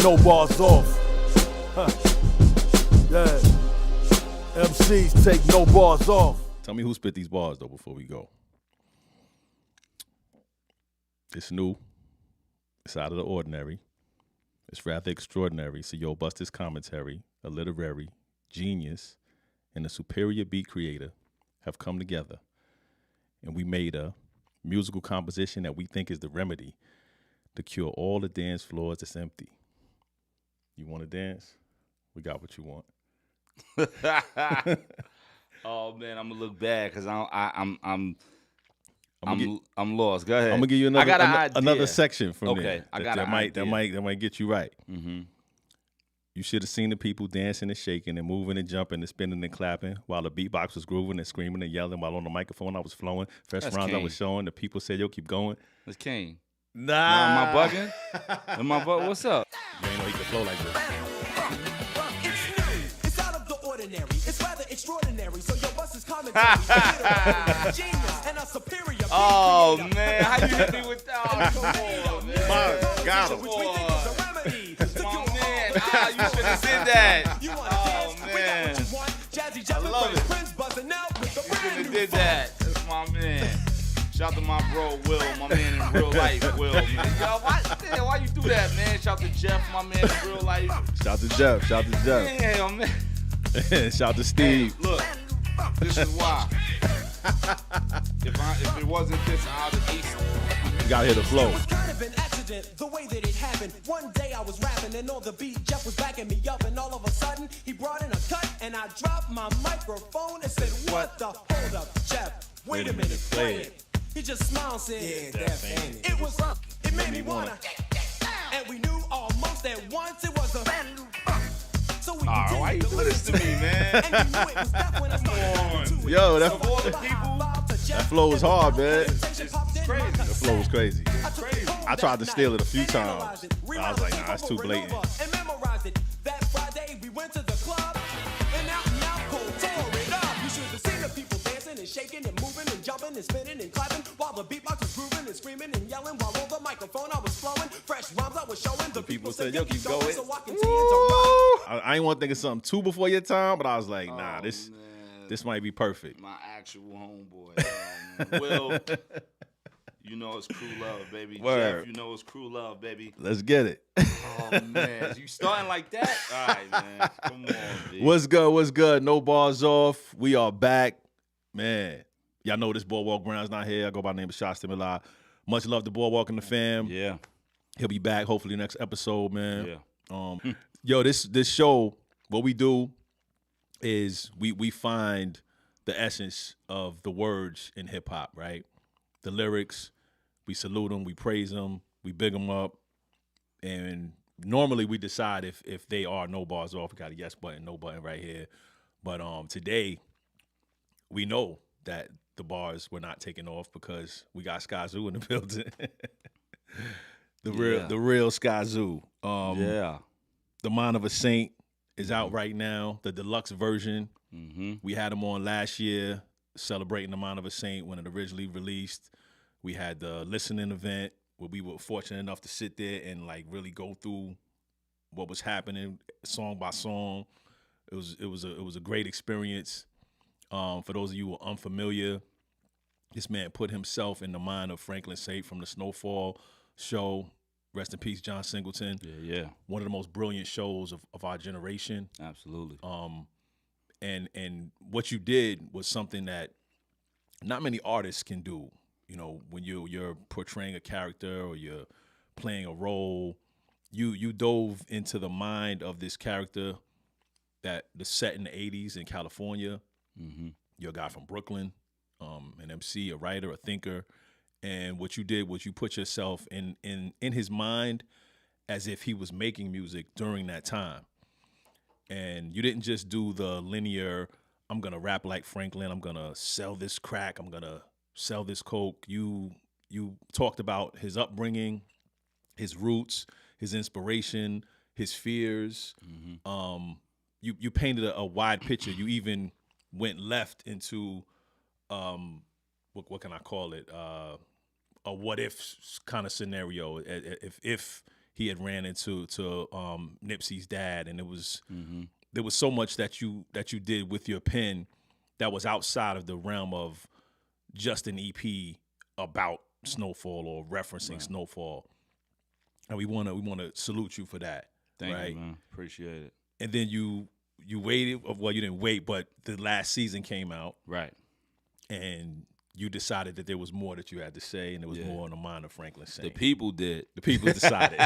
no bars off. Huh. Yeah. MCs take no bars off. Tell me who spit these bars, though, before we go. It's new. It's out of the ordinary. It's rather extraordinary. So, yo, Buster's commentary, a literary genius, and a superior beat creator have come together. And we made a musical composition that we think is the remedy to cure all the dance floors that's empty. You want to dance? We got what you want. Oh man, I'm gonna look bad because I'm lost. Go ahead. I'm gonna give you another section from there. I got that might get you right. Mm-hmm. You should have seen the people dancing and shaking and moving and jumping and spinning and clapping while the beatbox was grooving and screaming and yelling while on the microphone I was flowing. First rounds I was showing. The people said, "Yo, keep going." That's Kane. Nah. Am I bugging? What's up? You ain't know he could flow like this. It's out of the ordinary. It's rather extraordinary. So your bus is commentary. Genius and a superior. Oh man, how you hit me with that? Oh, come on, man. Got him. Which we think is a remedy. That's my man. You should have said that. You want to Oh dance? man, We got what you want. Jazzy I love it. Prince buzzing out with the You should brand have new did that. That's my man. Shout out to my bro Will, my man in real life. Will, man. Yo, why you do that, man? Shout out to Jeff, my man in real life. Shout to Jeff. Damn, man. Shout to Steve. Hey, look, this is why. If it wasn't this, I'd have aced. You gotta hear the flow. It was kind of an accident, the way that it happened. One day I was rapping and on the beat, Jeff was backing me up, and all of a sudden he brought in a cut, and I dropped my microphone and said, "What the? Hold up, Jeff. Wait a minute, play it." He just smiled and said, "Yeah, that's it." It was up. It made me wanna. And we knew almost at once it was a. So we Alright, why you do this to me, man? And you knew it was that when I started to Yo, that flow was hard, man. It's crazy. The flow was crazy. I tried to steal it a few times. I was like, nah, it's too blatant. And memorized it. That Friday we went to the club and out cold tore it up. You should have seen the people dancing and shaking and moving and jumping and spinning and clapping while the beatbox was grooving and screaming and yelling while on the microphone I was flowing. Fresh rhymes I was showing. The people said, "Yo, keep going." So I continue to rock. I ain't want to think of something too before your time, but I was like, nah, this might be perfect. My actual homeboy. Will, you know it's crew love, baby. Word. Jeff, you know it's crew love, baby. Let's get it. Oh, man. You starting like that? All right, man. Come on, B. What's good? No bars off. We are back. Man, y'all know this Boardwalk Brown's not here. I go by the name of Sha Stimuli. Much love to Boardwalk and the fam. Yeah. He'll be back hopefully next episode, man. Yeah. Yo, this show, what we do is we find the essence of the words in hip hop, right? The lyrics, we salute them, we praise them, we big them up, and normally we decide if they are no bars off. We got a yes button, no button right here, but today we know that the bars were not taken off because we got Skyzoo in the building. The real Skyzoo. Yeah. The Mind of a Saint is out right now, the deluxe version. Mm-hmm. We had him on last year celebrating the Mind of a Saint when it originally released. We had the listening event where we were fortunate enough to sit there and like really go through what was happening song by song. It was a great experience. For those of you who are unfamiliar, this man put himself in the mind of Franklin Saint from the Snowfall show. Rest in peace, John Singleton. Yeah. One of the most brilliant shows of our generation. Absolutely. And what you did was something that not many artists can do. You know, when you're portraying a character or you're playing a role, you dove into the mind of this character that the set in the 80s in California. Mm-hmm. You're a guy from Brooklyn, an MC, a writer, a thinker. And what you did was you put yourself in his mind as if he was making music during that time. And you didn't just do the linear, I'm going to rap like Franklin, I'm going to sell this crack, I'm going to sell this coke. You talked about his upbringing, his roots, his inspiration, his fears. Mm-hmm. You painted a wide picture. You even went left into, what can I call it? A what if kind of scenario. If he had ran into Nipsey's dad, and it was there was so much that you did with your pen that was outside of the realm of just an EP about Snowfall or referencing Snowfall, and we want to salute you for that. Thank right? you, man. Appreciate it. And then you waited. Well, you didn't wait, but the last season came out, Right. and you decided that there was more that you had to say, and there was more on the mind of Franklin Saint. The people did. The people decided.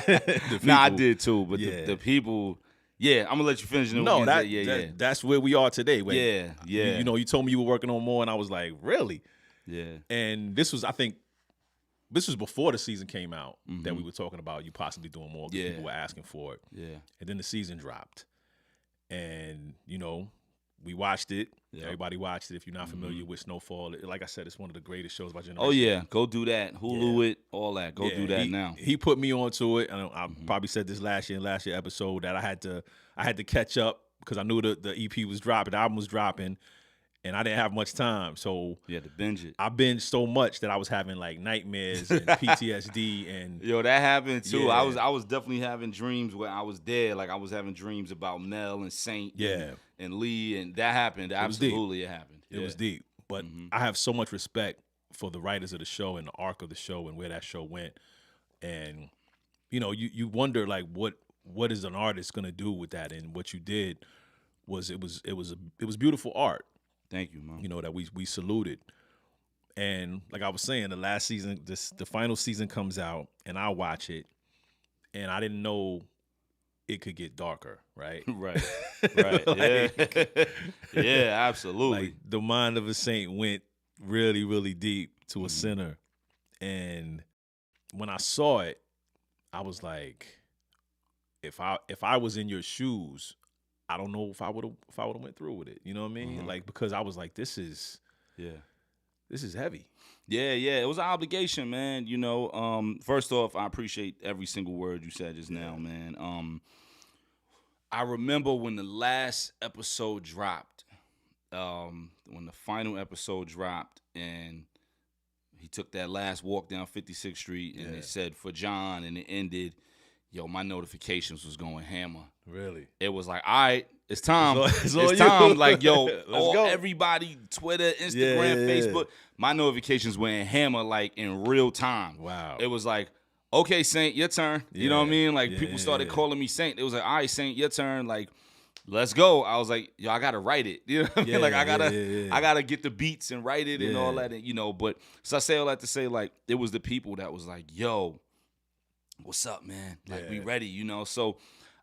Nah, I did too, but Yeah. the people. Yeah, I'm gonna let you finish. No, that's where we are today. Wait, Yeah. You told me you were working on more, and I was like, really? Yeah. And this was, I think, before the season came out that we were talking about you possibly doing more. 'Cause people were asking for it. Yeah. And then the season dropped, and we watched it. Yep. Everybody watched it. If you're not familiar with Snowfall, like I said, it's one of the greatest shows of our generation. Oh yeah, go do that. Hulu it, all that. Go do that now. He put me onto it, and I probably said this last year episode that I had to catch up because I knew the EP was dropping, the album was dropping, and I didn't have much time. So You had to binge it. I binged so much that I was having like nightmares and PTSD and Yo, that happened too. Yeah. I was definitely having dreams where I was there. Like I was having dreams about Mel and Saint and Lee, and that happened. Absolutely, it happened. it was deep. But I have so much respect for the writers of the show and the arc of the show and where that show went. And you wonder like what is an artist gonna do with that? And what you did was it was beautiful art. Thank you, man. That we saluted. And like I was saying, the last season, the final season comes out, and I watch it, and I didn't know it could get darker, right? Right. Yeah. Yeah, absolutely. Like the mind of a saint went really, really deep to a sinner. And when I saw it, I was like, if I was in your shoes, I don't know if I would have went through with it. You know what I mean? Like, because I was like, this is heavy. Yeah. It was an obligation, man. First off, I appreciate every single word you said just now, man. I remember when the last episode dropped, when the final episode dropped, and he took that last walk down 56th Street, and it said for John, and it ended. Yo, my notifications was going hammer. Really? It was like, all right, it's time. It's It's on time. you. Like, yo, go. everybody, Twitter, Instagram, Facebook, my notifications went hammer like in real time. Wow. It was like, okay, Saint, your turn. You know what I mean? Like, people started yeah. calling me Saint. It was like, all right, Saint, your turn. Like, let's go. I was like, yo, I gotta write it. You know what I mean? Like, I gotta get the beats and write it and all that. And, but so I say all that to say, like, it was the people that was like, yo, what's up, man? Like, we ready, So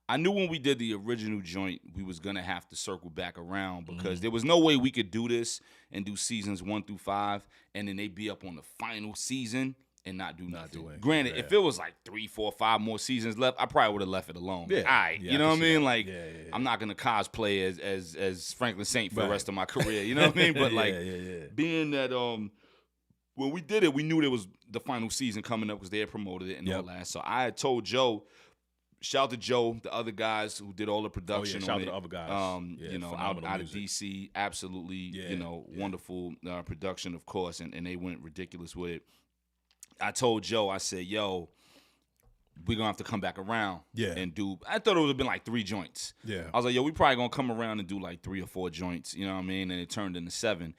I knew when we did the original joint, we was gonna have to circle back around because there was no way we could do this and do seasons 1 through 5, and then they be up on the final season and not do nothing. Granted, if it was like 3, 4, 5 more seasons left, I probably would have left it alone. Yeah. All right, Yeah, you know what I mean? Like, Yeah. I'm not gonna cosplay as Franklin Saint for the rest of my career. You know what I mean? But being that when we did it, we knew there was the final season coming up because they had promoted it and all that. So I had told Joe, shout out to Joe, the other guys who did all the production shout on out it. to the other guys. Out of DC, absolutely, wonderful production, of course, and they went ridiculous with it. I told Joe, I said, yo, we're gonna have to come back around and do. I thought it would have been like 3 joints. Yeah. I was like, yo, we probably gonna come around and do like 3 or 4 joints, you know what I mean? And it turned into 7.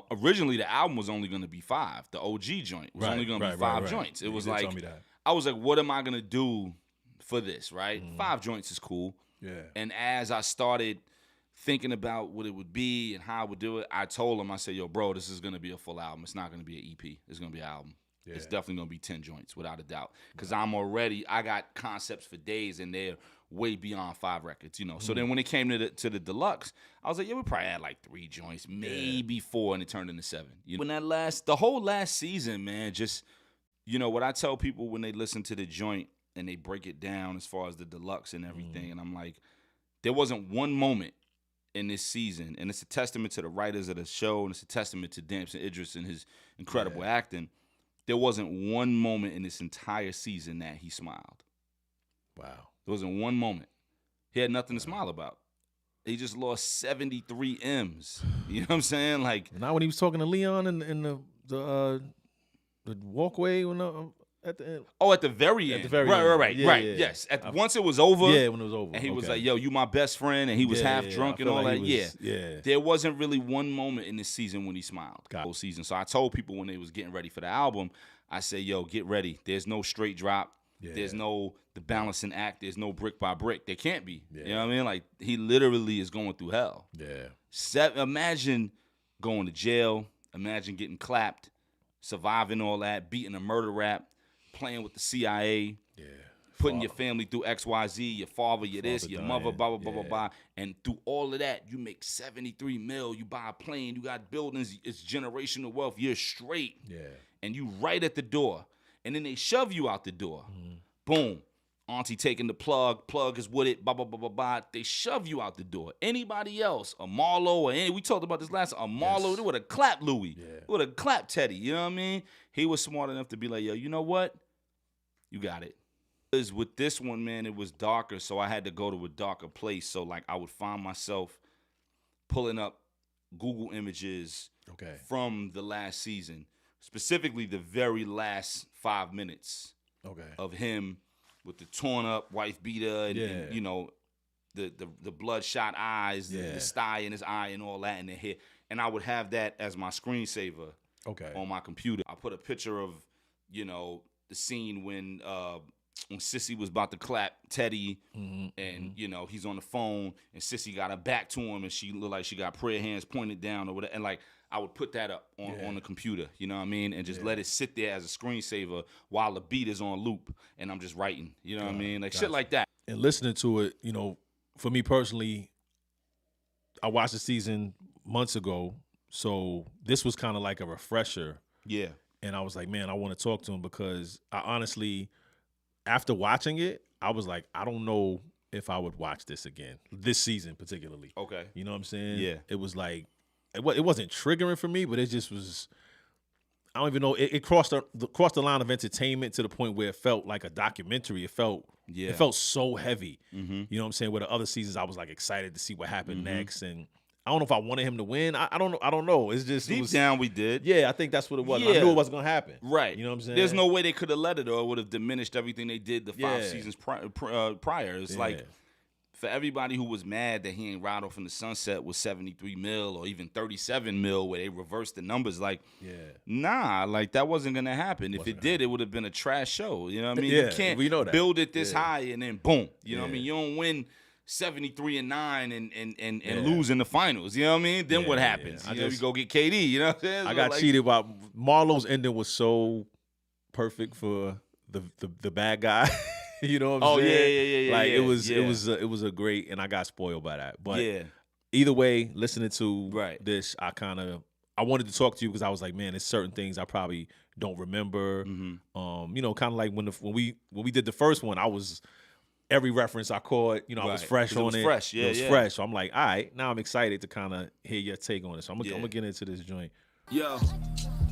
Originally, the album was only going to be 5. The OG joint was only going to be 5 joints. It was like, I was like, what am I going to do for this, right? 5 joints is cool. Yeah. And as I started thinking about what it would be and how I would do it, I told him, I said, yo, bro, this is going to be a full album. It's not going to be an EP. It's going to be an album. Yeah. It's definitely going to be 10 joints, without a doubt. Because I got concepts for days, and they're way beyond 5 records, So then when it came to the Deluxe, I was like, yeah, we probably had like 3 joints, maybe 4, and it turned into 7. When the whole last season, man, just, what I tell people when they listen to the joint and they break it down as far as the Deluxe and everything, and I'm like, there wasn't one moment in this season, and it's a testament to the writers of the show, and it's a testament to Damson Idris and his incredible acting. There wasn't one moment in this entire season that he smiled. Wow. There wasn't one moment. He had nothing to smile about. He just lost 73 M's. You know what I'm saying? Like, now when he was talking to Leon in the walkway, when at the end. Oh, at the very end. At the very right, end. Right. Yeah, yeah. Yes. Once it was over. Yeah, when it was over. And he was Okay. like, yo, you my best friend. And he was half drunk and all that. Yeah. There wasn't really one moment in this season when he smiled. Got it. Whole season. So I told people when they was getting ready for the album, I said, yo, get ready. There's no straight drop. Yeah. There's no the balancing act. There's no brick by brick. There can't be. Yeah. You know what I mean? Like, he literally is going through hell. Yeah. Imagine going to jail. Imagine getting clapped, surviving all that, beating a murder rap, playing with the CIA, putting your family through XYZ, your father, your this, your mother, blah, blah, blah, blah, blah. And through all of that, you make 73 mil, you buy a plane, you got buildings, it's generational wealth, you're straight. Yeah. And you right at the door. And then they shove you out the door. Boom. Auntie taking the plug is with it, blah, blah, blah, blah, blah. They shove you out the door. Anybody else, a Marlo, or any, we talked about this last time, a Marlo, they would have clapped Louis. They would have clapped Teddy, you know what I mean? He was smart enough to be like, yo, you know what? You got it. Because with this one, man, it was darker, so I had to go to a darker place. So, like, I would find myself pulling up Google images from the last season, specifically the very last 5 minutes of him with the torn up wife beater and you know, the bloodshot eyes, the sty in his eye and all that in the hair. And I would have that as my screensaver on my computer. I put a picture of, you know, the scene when Sissy was about to clap Teddy and, you know, he's on the phone and Sissy got her back to him and she looked like she got prayer hands pointed down or whatever. And, like, I would put that up on the computer, you know what I mean? And just let it sit there as a screensaver while the beat is on loop and I'm just writing, you know what I mean? Like, shit like that. And listening to it, you know, for me personally, I watched the season months ago, so this was kind of like a refresher. Yeah. And I was like, man, I want to talk to him because I honestly, after watching it, I was like, I don't know if I would watch this again, this season particularly. Okay. You know what I'm saying? Yeah. It was like, it wasn't triggering for me, but it just was, I don't even know, it crossed the line of entertainment to the point where it felt like a documentary. It felt so heavy. You know what I'm saying? Where the other seasons I was like excited to see what happened next. And I don't know if I wanted him to win. I don't know. It's just deep down we did. Yeah, I think that's what it was. Yeah. I knew it wasn't gonna happen. Right. You know what I'm saying? There's no way they could have let it or it would have diminished everything they did the 5 seasons prior. It's like, for everybody who was mad that he ain't ride off in the sunset with 73 mil or even 37 mil where they reversed the numbers, like, nah, like that wasn't going to happen. If it did, it would have been a trash show. You know what I mean? You can't build it this high and then boom. You know what I mean? You don't win 73-9 and lose in the finals. You know what I mean? Then what happens? You go get KD. You know what I'm saying? I got cheated by Marlo's ending was so perfect for the bad guy. You know what I'm saying? Yeah. Like it was a great, and I got spoiled by that. But either way, listening to this, I wanted to talk to you because I was like, man, there's certain things I probably don't remember. You know, kind of like when we did the first one, I was every reference I caught, you know, I was fresh on it. Fresh, it was fresh. So I'm like, all right, now I'm excited to kind of hear your take on it. So I'm gonna get into this joint. Yo,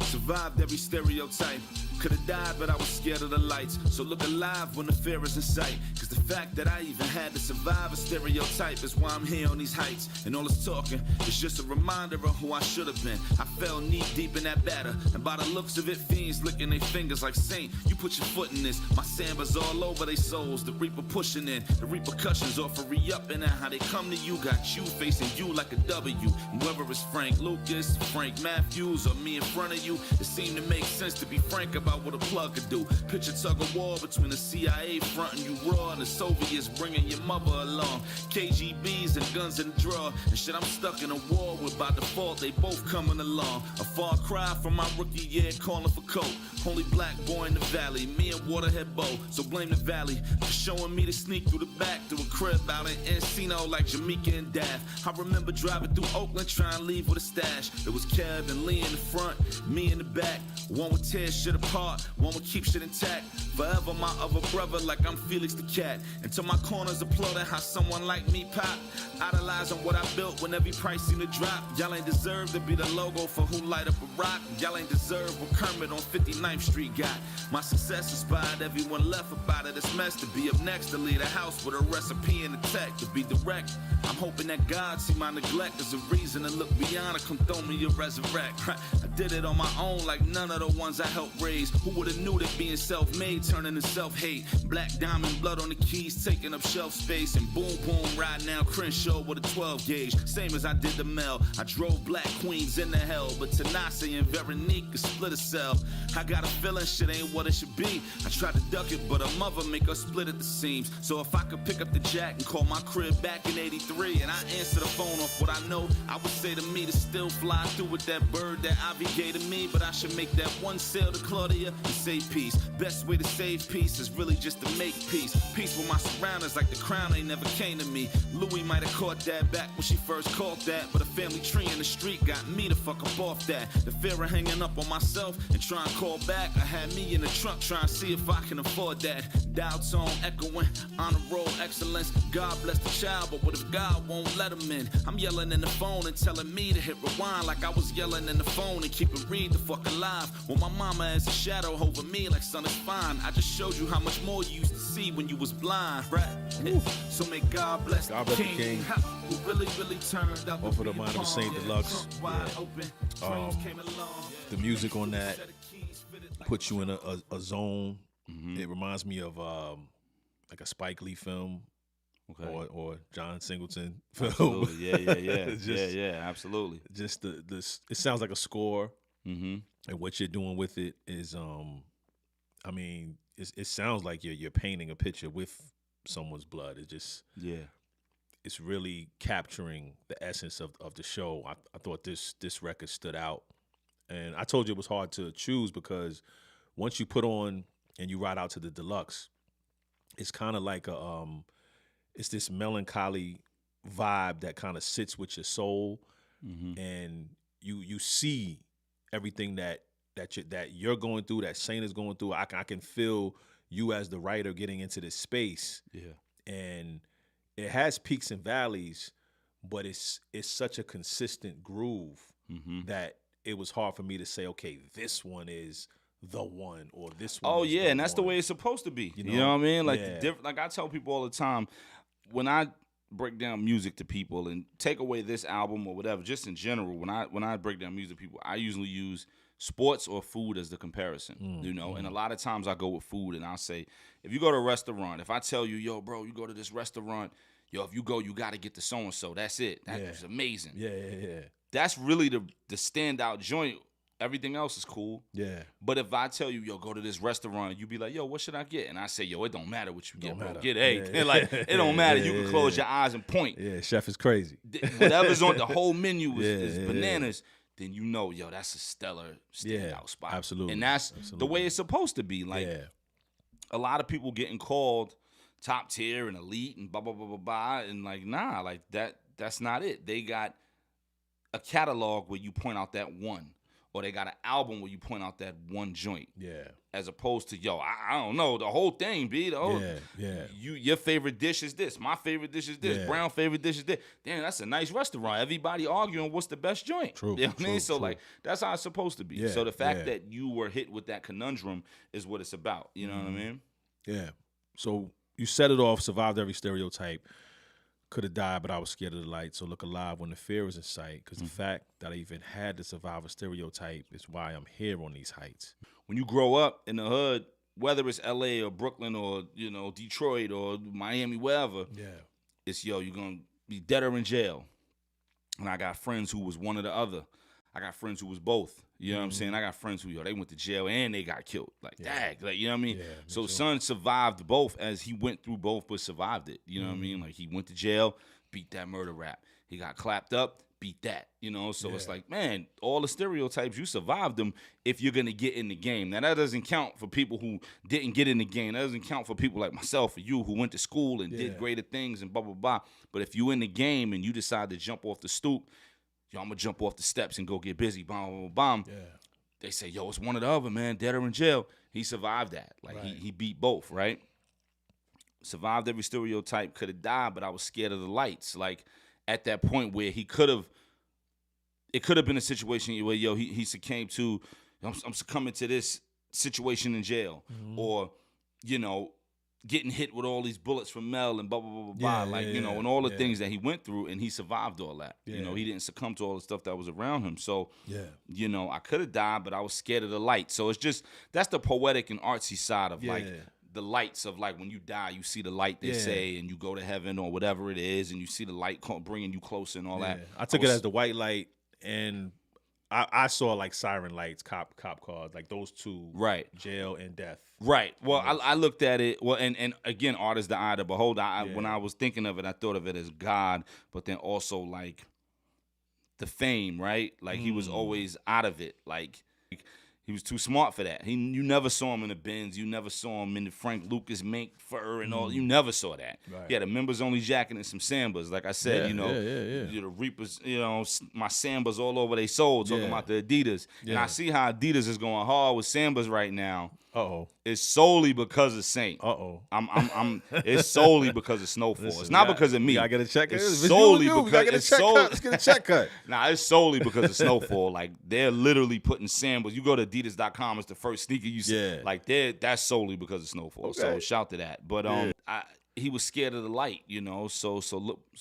survived every stereotype. Could've died, but I was scared of the lights. So look alive when the fear is in sight. Cause the fact that I even had to survive a stereotype is why I'm here on these heights. And all this talking is just a reminder of who I should have been. I fell knee deep in that batter. And by the looks of it, fiends licking their fingers like Saint. You put your foot in this. My sambas all over their souls. The reaper pushing in. The repercussions offer re-upping. And how they come to you got you facing you like a W. And whether it's Frank Lucas, Frank Matthews, or me in front of you, it seemed to make sense to be frank about what a plug could do. Picture tug of war between the CIA fronting you raw and the Soviets bringing your mother along. KGBs and guns in the drawer. And shit, I'm stuck in a war with by default they both coming along. A far cry from my rookie year calling for coke. Only black boy in the valley, me and Waterhead Bo. So blame the valley for showing me to sneak through the back to a crib out in Encino like Jamaica and Daft. I remember driving through Oakland trying to leave with a stash. It was Kev and Lee in the front, me in the back. One would tear shit apart, one would keep shit intact. Forever my other brother like I'm Felix the Cat. Until my corners applauding how someone like like me, Pop. Idolize on what I built when every price seemed to drop. Y'all ain't deserve to be the logo for who light up a rock. Y'all ain't deserve what Kermit on 59th Street got. My success inspired everyone left about it. It's mess to be up next, to lead a house with a recipe and a tech. To be direct, I'm hoping that God see my neglect as a reason to look beyond and come throw me a resurrect. I did it on my own like none of the ones I helped raise. Who would've knew that being self-made turning to self-hate? Black diamond blood on the keys taking up shelf space. And boom boom right now Crenshaw with a 12 gauge. Same as I did the Mel. I drove black queens into hell, but Tanasi and Veronique could split a cell. I got a feeling shit ain't what it should be. I tried to duck it, but a mother make us split at the seams. So if I could pick up the jack and call my crib back in 83 and I answer the phone off what I know, I would say to me to still fly through with that bird that Ivy gave to me, but I should make that one sale to Claudia and say peace. Best way to save peace is really just to make peace. Peace with my surroundings like the crown ain't never came to me. Louis might have caught that back when she first called that, but a family tree in the street got me to fuck up off that. The fear of hanging up on myself and trying to call back, I had me in the trunk trying to see if I can afford that. Dial tone echoing, honor roll excellence. God bless the child, but what if God won't let him in? I'm yelling in the phone and telling me to hit rewind like I was yelling in the phone and keep it read the fuck alive. Well, my mama has a shadow over me like son is fine. I just showed you how much more you used to see when you was blind, right? So may God bless God the bless the king. king. Who really turned up. Off of the Mind of a Saint Deluxe. The music on that puts you in a zone. It reminds me of like a Spike Lee film, or John Singleton film. Absolutely. Yeah. Just- Absolutely. Just the it sounds like a score, and what you're doing with it is, I mean, it sounds like you're painting a picture with someone's blood. It just it's really capturing the essence of the show. I thought this record stood out, and I told you it was hard to choose because once you put on and you ride out to the Deluxe, it's kind of like it's this melancholy vibe that kind of sits with your soul, and you see everything that you're going through, that Saint is going through. I can feel you as the writer getting into this space, and it has peaks and valleys, but it's such a consistent groove that it was hard for me to say, okay, this one is the one, or this one. Oh is yeah, the and that's the one. way it's supposed to be. You know? know what I mean? Like Yeah. like I tell people all the time, when I break down music to people and take away this album or whatever, just in general, when I break down music to people, I usually use sports or food as the comparison. You know, and a lot of times I go with food, and I'll say, if you go to a restaurant, if I tell you, yo, bro, you go to this restaurant, yo, if you go, you got to get the so and so. That's it. That is amazing. Yeah. That's really the standout joint. Everything else is cool. Yeah. But if I tell you, yo, go to this restaurant, you be like, yo, what should I get? And I say, yo, it don't matter what you get, bro. matter. Get anything. Yeah. Like, it don't matter. You Yeah, can close yeah. your eyes and point. Yeah, chef is crazy. Whatever's on the whole menu is Yeah. bananas. Then you know, yo, that's a stellar standout spot. absolutely. And that's the way it's supposed to be. Like, a lot of people getting called top tier and elite and blah, blah, blah, blah, blah. And like, nah, like that's not it. They got a catalog where you point out that one. Or they got an album where you point out that one joint. Yeah. As opposed to, yo, I don't know, the whole thing, B. The whole, your favorite dish is this. My favorite dish is this. Yeah. Brown favorite dish is this. Damn, that's a nice restaurant. Everybody arguing what's the best joint. True, You know what I mean? So, true. like, that's how it's supposed to be. Yeah, So the fact yeah. that you were hit with that conundrum is what it's about. You know what I mean? Yeah. So you set it off, survived every stereotype. Could have died, but I was scared of the light. So look alive when the fear is in sight. Because the fact that I even had to survive a stereotype is why I'm here on these heights. When you grow up in the hood, whether it's L.A. or Brooklyn or, you know, Detroit or Miami, wherever, it's, yo, you're going to be dead or in jail. And I got friends who was one or the other. I got friends who was both. You know what I'm saying? I got friends who, yo, they went to jail and they got killed. Like, dag. Like, you know what I mean? So son survived both as he went through both, but survived it. You know what I mean? Like, he went to jail, beat that murder rap. He got clapped up, beat that. You know? So it's like, man, all the stereotypes, you survived them if you're going to get in the game. Now, that doesn't count for people who didn't get in the game. That doesn't count for people like myself or you who went to school and did greater things and blah, blah, blah. But if you in the game and you decide to jump off the stoop, yo, I'm going to jump off the steps and go get busy, bomb, bomb, bomb. They say, yo, it's one or the other, man, dead or in jail. He survived that. Like, he beat both, right? survived every stereotype, could have died, but I was scared of the lights. Like at that point where it could have been a situation where he succumbed to, I'm succumbing to this situation in jail, or getting hit with all these bullets from Mel and blah blah blah blah blah, and all the things that he went through, and he survived all that. He didn't succumb to all the stuff that was around him. So I could have died, but I was scared of the light. So it's just, that's the poetic and artsy side of like the lights of like when you die, you see the light, they say, and you go to heaven or whatever it is, and you see the light bringing you closer and all that. I took it as the white light, and I saw like siren lights, cop cars, like those two, right? Jail and death. Right. Well, I looked at it. Well, and again, art is the eye of the beholder. When I was thinking of it, I thought of it as God, but then also like the fame, right? Like he was always out of it. Like he was too smart for that. You never saw him in the Benz. You never saw him in the Frank Lucas mink fur and all. You never saw that. Right. He had a members only jacket and some Sambas. Like I said, the Reapers, my Sambas all over their soul, talking about the Adidas. And I see how Adidas is going hard with Sambas right now. It's solely because of Saint. It's solely because of Snowfall. It's not because of me. I gotta check it. It's solely because let's get a check cut. Nah, it's solely because of Snowfall. Like they're literally putting Sambas. You go to Adidas.com, it's the first sneaker you see. Yeah. Like that's solely because of Snowfall. Okay. So shout to that. But he was scared of the light, So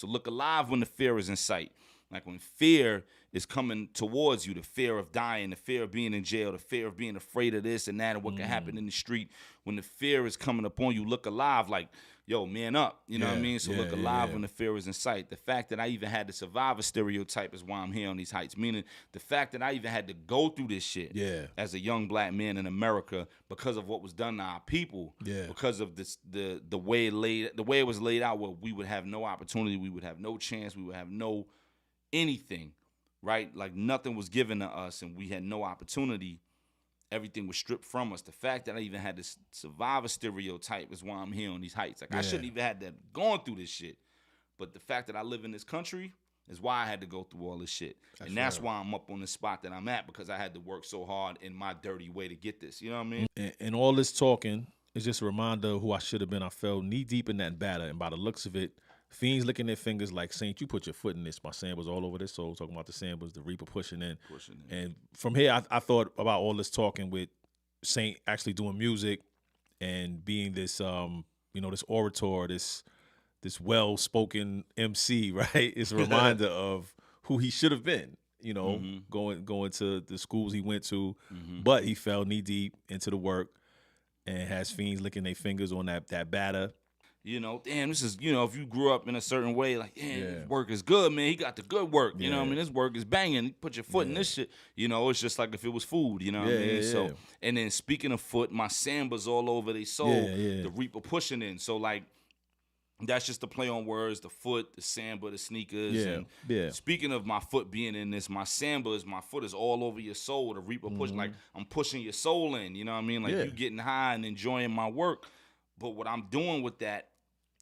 look alive when the fear is in sight. Like when fear is coming towards you, the fear of dying, the fear of being in jail, the fear of being afraid of this and that and what can happen in the street. When the fear is coming upon you, look alive, like, yo, man up. You know what I mean? So look alive when the fear is in sight. The fact that I even had to survive a stereotype is why I'm here on these heights. Meaning the fact that I even had to go through this shit as a young black man in America because of what was done to our people. Yeah. Because of this, the way it was laid out, where we would have no opportunity, we would have no chance, we would have no anything, right? Like nothing was given to us and we had no opportunity. Everything was stripped from us. The fact that I even had to survive a stereotype is why I'm here on these heights. Like I shouldn't even have that going through this shit. But the fact that I live in this country is why I had to go through all this shit. That's why I'm up on the spot that I'm at, because I had to work so hard in my dirty way to get this. You know what I mean? And all this talking is just a reminder of who I should have been. I fell knee deep in that batter, and by the looks of it, fiends licking their fingers like, Saint, you put your foot in this. My Sambas all over this soul, talking about the Sambas, the Reaper pushing in. And from here, I thought about all this talking with Saint actually doing music and being this, this orator, this well-spoken MC, right? It's a reminder of who he should have been, going to the schools he went to. But he fell knee-deep into the work and has fiends licking their fingers on that batter. Damn, this is, if you grew up in a certain way, like, his work is good, man. He got the good work. You know what I mean? His work is banging. You put your foot in this shit. It's just like if it was food, you know what I mean? So, and then speaking of foot, my Sambas all over their soul. The Reaper pushing in. So, like, that's just the play on words, the foot, the Samba, the sneakers. And speaking of my foot being in this, my foot is all over your soul. The Reaper pushing, like, I'm pushing your soul in. You know what I mean? Like, you getting high and enjoying my work. But what I'm doing with that,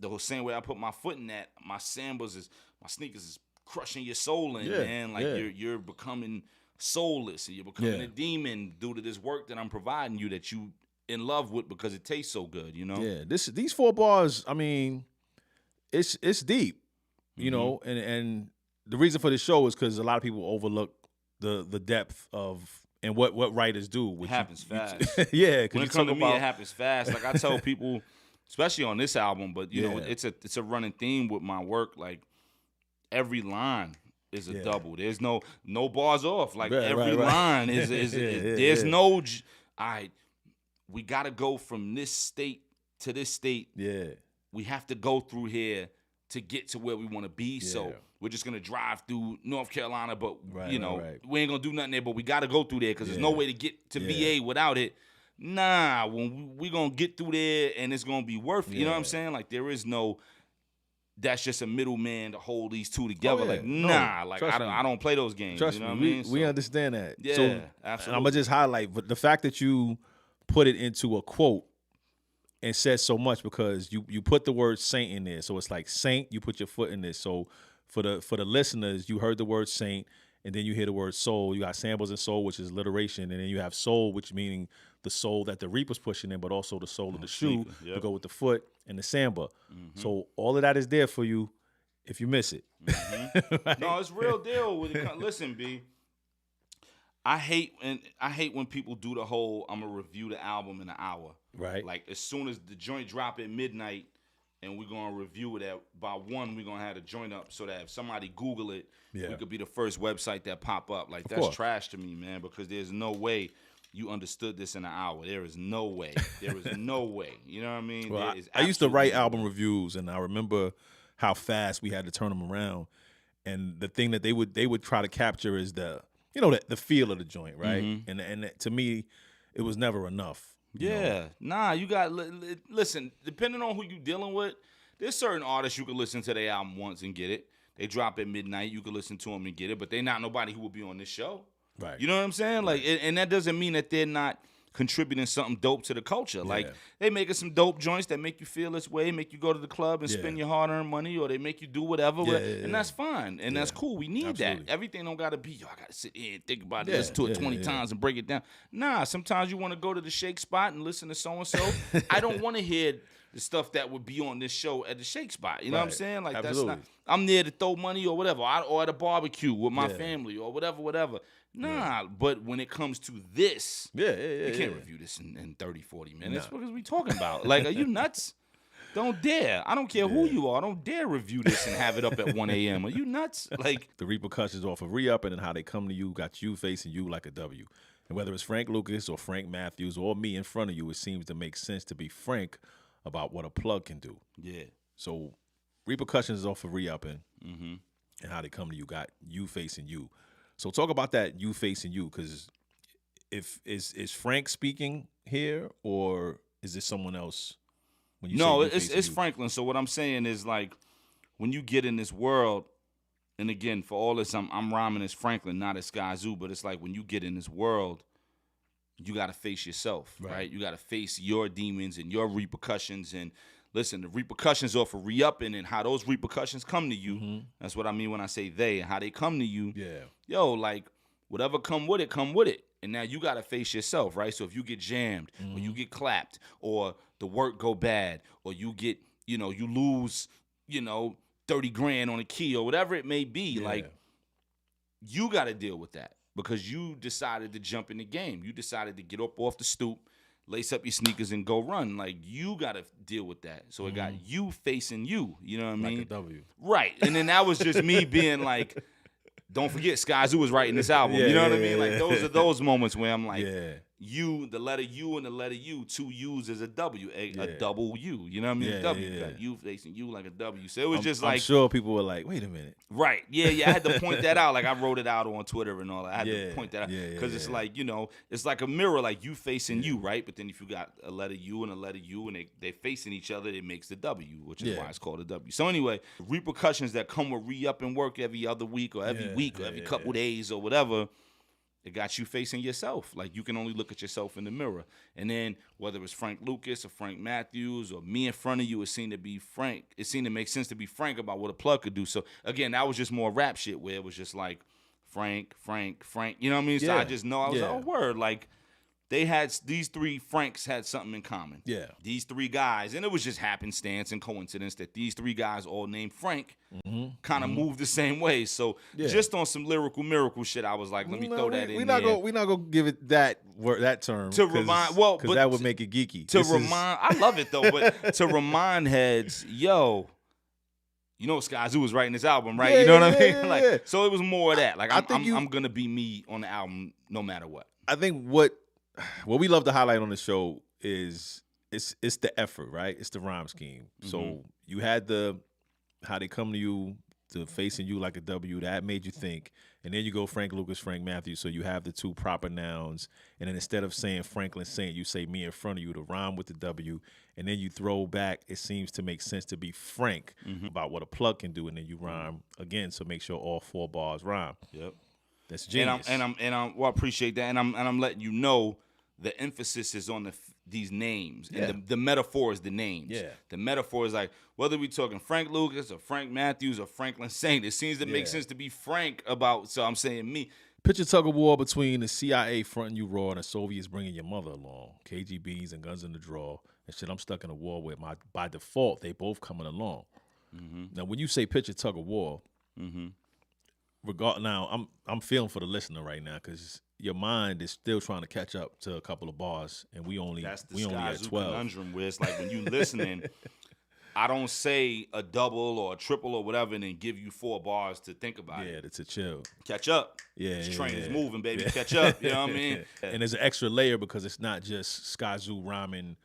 the whole same way I put my foot in that, my sneakers is crushing your soul in, man. Like you're becoming soulless and you're becoming a demon due to this work that I'm providing you that you in love with because it tastes so good, Yeah, these 4 bars, I mean, it's deep, and the reason for this show is because a lot of people overlook the depth of and what writers do. It happens fast. When it comes to me, it happens fast. Like I tell people, especially on this album, but it's a running theme with my work. Like every line is a double. There's no bars off. Like every line is there's no. All right, we got to go from this state to this state. Yeah, we have to go through here to get to where we want to be. Yeah. So we're just gonna drive through North Carolina, but we ain't gonna do nothing there. But we got to go through there because there's no way to get to VA without it. Nah, when we gonna get through there and it's gonna be worth it. You know what I'm saying? Like there is no, that's just a middleman to hold these two together. Like nah, like I don't play those games. Trust you know me, what I mean? We understand that. Yeah, so, absolutely. And I'm gonna just highlight, but the fact that you put it into a quote and said so much because you put the word saint in there. So it's like saint, you put your foot in this. So for the listeners, you heard the word saint, and then you hear the word soul. You got Sambas and soul, which is alliteration, and then you have soul, which meaning the soul that the Reaper's pushing in, but also the soul of the shoe to go with the foot. and the samba. So all of that is there for you if you miss it. Right? No, it's real deal. Listen, B. I hate when people do the whole I'm gonna review the album in an hour. Right. Like as soon as the joint drop at midnight and we're gonna review it by 1, we're gonna have the joint up so that if somebody Google it, we could be the first website that pop up. Like that's trash to me, man, because there's no way you understood this in an hour. There is no way. There is no way. You know what I mean? Well, I used to write album reviews, and I remember how fast we had to turn them around. And the thing that they would try to capture is the feel of the joint, right? Mm-hmm. And to me, it was never enough. Yeah. Nah, you got listen, depending on who you dealing with, there's certain artists you can listen to their album once and get it. They drop at midnight, you can listen to them and get it, but they not nobody who will be on this show. Right. You know what I'm saying? Like, and that doesn't mean that they're not contributing something dope to the culture. Like, they making some dope joints that make you feel this way, make you go to the club and spend your hard-earned money, or they make you do whatever. And that's fine, and that's cool. We need that. Everything don't got to be, I got to sit here and think about it, listen to it 20 times and break it down. Nah, sometimes you want to go to the shake spot and listen to so-and-so. I don't want to hear the stuff that would be on this show at the shake spot. You know what I'm saying? Like, that's not, I'm there to throw money or whatever, or at a barbecue with my family or whatever. Nah, but when it comes to this, you can't review this in 30, 40 minutes. What are we talking about? Like, are you nuts? Don't dare. I don't care who you are. Don't dare review this and have it up at 1 a.m. Are you nuts? Like, the repercussions off of re-upping and how they come to you got you facing you like a W. And whether it's Frank Lucas or Frank Matthews or me in front of you, it seems to make sense to be frank about what a plug can do. Yeah. So repercussions off of re-upping and how they come to you got you facing you. So talk about that you facing you, because if is Frank speaking here or is this someone else? When you say it's Franklin. So what I'm saying is, like, when you get in this world, and again, for all this, I'm rhyming as Franklin, not as Skyzoo, but it's like when you get in this world, you got to face yourself, right? You got to face your demons and your repercussions. And listen, the repercussions off of re-upping and how those repercussions come to you. That's what I mean when I say they, and how they come to you. Yeah. Yo, like, whatever come with it. And now you got to face yourself, right? So if you get jammed or you get clapped or the work go bad or you get, you lose, 30 grand on a key or whatever it may be, like, you got to deal with that because you decided to jump in the game. You decided to get up off the stoop, lace up your sneakers and go run. Like, you got to deal with that. So it got you facing you. You know what I mean? Like a W. Right. And then that was just me being like, don't forget, Skyzoo was writing this album. You know what I mean? Like, those are those moments where I'm like, you, the letter U and the letter U, 2 U's is a W, a double U. You know what I mean? W. Got you facing you like a W. So it was I'm sure people were like, wait a minute. Right. Yeah. I had to point that out. Like, I wrote it out on Twitter and all that. I had to point that out. Because it's like, it's like a mirror, like you facing you, right? But then if you got a letter U and a letter U and they facing each other, it makes the W, which is why it's called a W. So anyway, repercussions that come with re-upping work every other week or every week or every couple days or whatever, it got you facing yourself. Like, you can only look at yourself in the mirror. And then whether it's Frank Lucas or Frank Matthews or me in front of you, it seemed to be frank. It seemed to make sense to be frank about what a plug could do. So, again, that was just more rap shit where it was just like Frank. You know what I mean? So I just know. I was like, oh, word. Like, these 3 Franks had something in common. Yeah. These 3 guys, and it was just happenstance and coincidence that these 3 guys all named Frank kind of moved the same way. So just on some lyrical miracle shit, I was like, let me throw that in there. We're not gonna give it that term to remind. Because that would make it geeky. I love it though, but to remind heads, yo. You know, Skyzoo was writing this album, right? You know what I mean? Like, so it was more of that. Like, I'm gonna be me on the album no matter what. I think what we love to highlight on the show is it's the effort, right? It's the rhyme scheme. So you had how they come to you, to facing you like a W, that made you think. And then you go Frank Lucas, Frank Matthews, so you have the 2 proper nouns. And then instead of saying Franklin Saint, you say me in front of you to rhyme with the W. And then you throw back, it seems to make sense to be frank about what a plug can do. And then you rhyme again, so make sure all 4 bars rhyme. Yep. That's genius. And I appreciate that. And I'm letting you know the emphasis is on these names. And the metaphor is the names. Yeah. The metaphor is like, whether we're talking Frank Lucas or Frank Matthews or Franklin Saint, it seems to make sense to be frank about, so I'm saying me. Picture tug of war between the CIA fronting you raw and the Soviets bringing your mother along. KGBs and guns in the draw. And shit, I'm stuck in a war where by default, they both coming along. Now, when you say picture tug of war, now I'm feeling for the listener right now because your mind is still trying to catch up to a couple of bars, and we only That's the at Skyzoo 12. conundrum where it's like when you listening, I don't say a double or a triple or whatever and then give you 4 bars to think about it. Yeah, to chill. Catch up. Yeah, This yeah, train is yeah. moving, baby. Catch up. You know what I mean? And there's an extra layer because it's not just Skyzoo rhyming,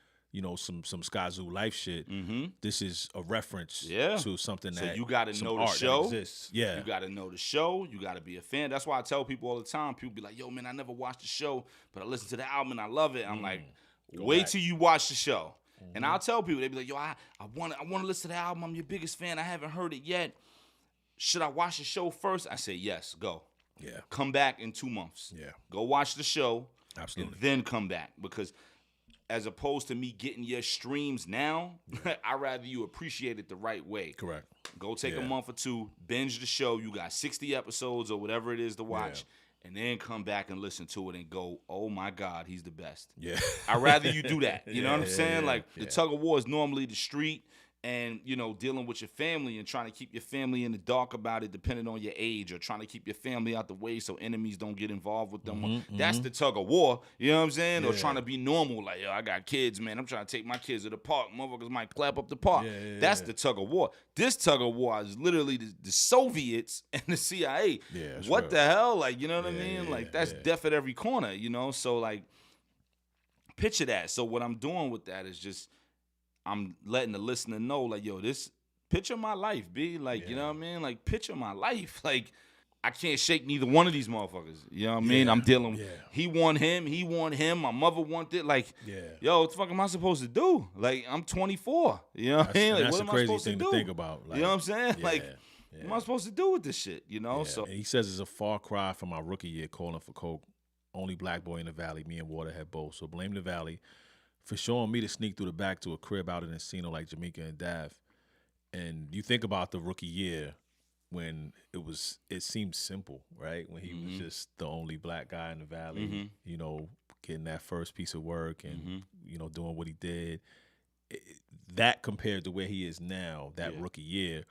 some Skyzoo life shit. This is a reference to something So that you got to some know the art that show. exists. Yeah. You got to know the show. You got to be a fan. That's why I tell people all the time. People be like, yo, man, I never watched the show, but I listened to the album and I love it. I'm like, wait till you watch the show. And I'll tell people, they be like, yo, I want to listen to the album. I'm your biggest fan. I haven't heard it yet. Should I watch the show first? I say, yes, go. Yeah. Come back in 2 months. Yeah. Go watch the show. Absolutely. And then come back. Because as opposed to me getting your streams now, I'd rather you appreciate it the right way. Correct. Go take a month or 2, binge the show. You got 60 episodes or whatever it is to watch. And then come back and listen to it and go, oh, my God, he's the best. Yeah. I'd rather you do that. You know what I'm saying? yeah, Like, the tug of war is normally the street and, dealing with your family and trying to keep your family in the dark about it depending on your age or trying to keep your family out the way so enemies don't get involved with them. That's the tug of war. You know what I'm saying? Or trying to be normal. Like, yo, I got kids, man. I'm trying to take my kids to the park. Motherfuckers might clap up the park. That's the tug of war. This tug of war is literally the Soviets and the CIA. Yeah, that's what real. the hell? Like, you know what I mean? yeah, Like, that's death at every corner, So, like, picture that. So what I'm doing with that is just I'm letting the listener know, like, yo, this picture my life, B. Like, you know what I mean? Like, picture my life. Like, I can't shake neither one of these motherfuckers. You know what I mean? I'm dealing. He want him. My mother wanted. Like, yo, what the fuck am I supposed to do? Like, I'm 24. You know what I mean? Like, That's what a am I crazy supposed thing to to do? think about. Like, You know what I'm saying? Like, what am I supposed to do with this shit? So And he says it's a far cry from my rookie year calling for coke. Only black boy in the valley. Me and Waterhead both. So blame the valley for showing me to sneak through the back to a crib out in Encino like Jamaica and Dav. And you think about the rookie year when it seemed simple, right? When he was just the only black guy in the valley, getting that first piece of work and, doing what he did. That compared to where he is now, that rookie year,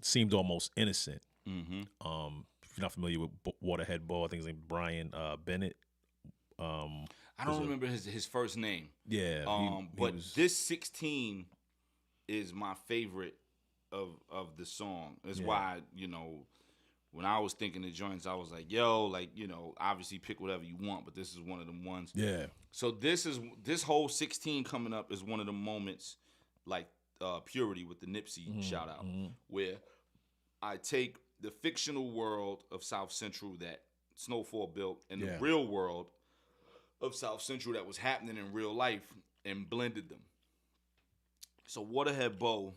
seemed almost innocent. If you're not familiar with Waterhead Ball, I think his name is Brian Bennett. I don't remember his first name. Yeah. But this 16 is my favorite of the song. That's why, when I was thinking of joints, I was like, yo, like, obviously pick whatever you want, but this is one of them ones. Yeah. So this whole 16 coming up is one of the moments like Purity with the Nipsey shout out, where I take the fictional world of South Central that Snowfall built and the real world of South Central that was happening in real life and blended them. So Waterhead Bo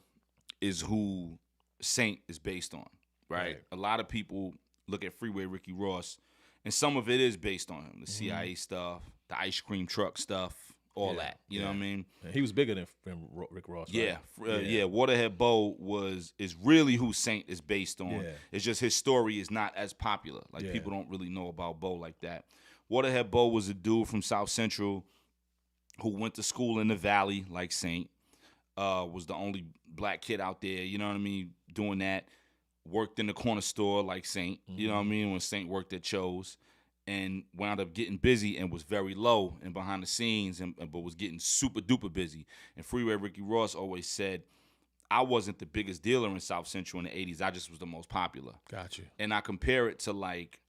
is who Saint is based on, right? A lot of people look at Freeway Ricky Ross, and some of it is based on him. The CIA stuff, the ice cream truck stuff, all that. You know what I mean? He was bigger than Rick Ross, right? Waterhead Bo is really who Saint is based on. Yeah. It's just his story is not as popular. Like, people don't really know about Bo like that. Waterhead Bo was a dude from South Central who went to school in the Valley like Saint. Was the only black kid out there, you know what I mean, doing that. Worked in the corner store like Saint, you know what I mean, when Saint worked at Cho's. And wound up getting busy and was very low and behind the scenes, but was getting super duper busy. And Freeway Ricky Ross always said, I wasn't the biggest dealer in South Central in the 80s. I just was the most popular. Got you. And I compare it to like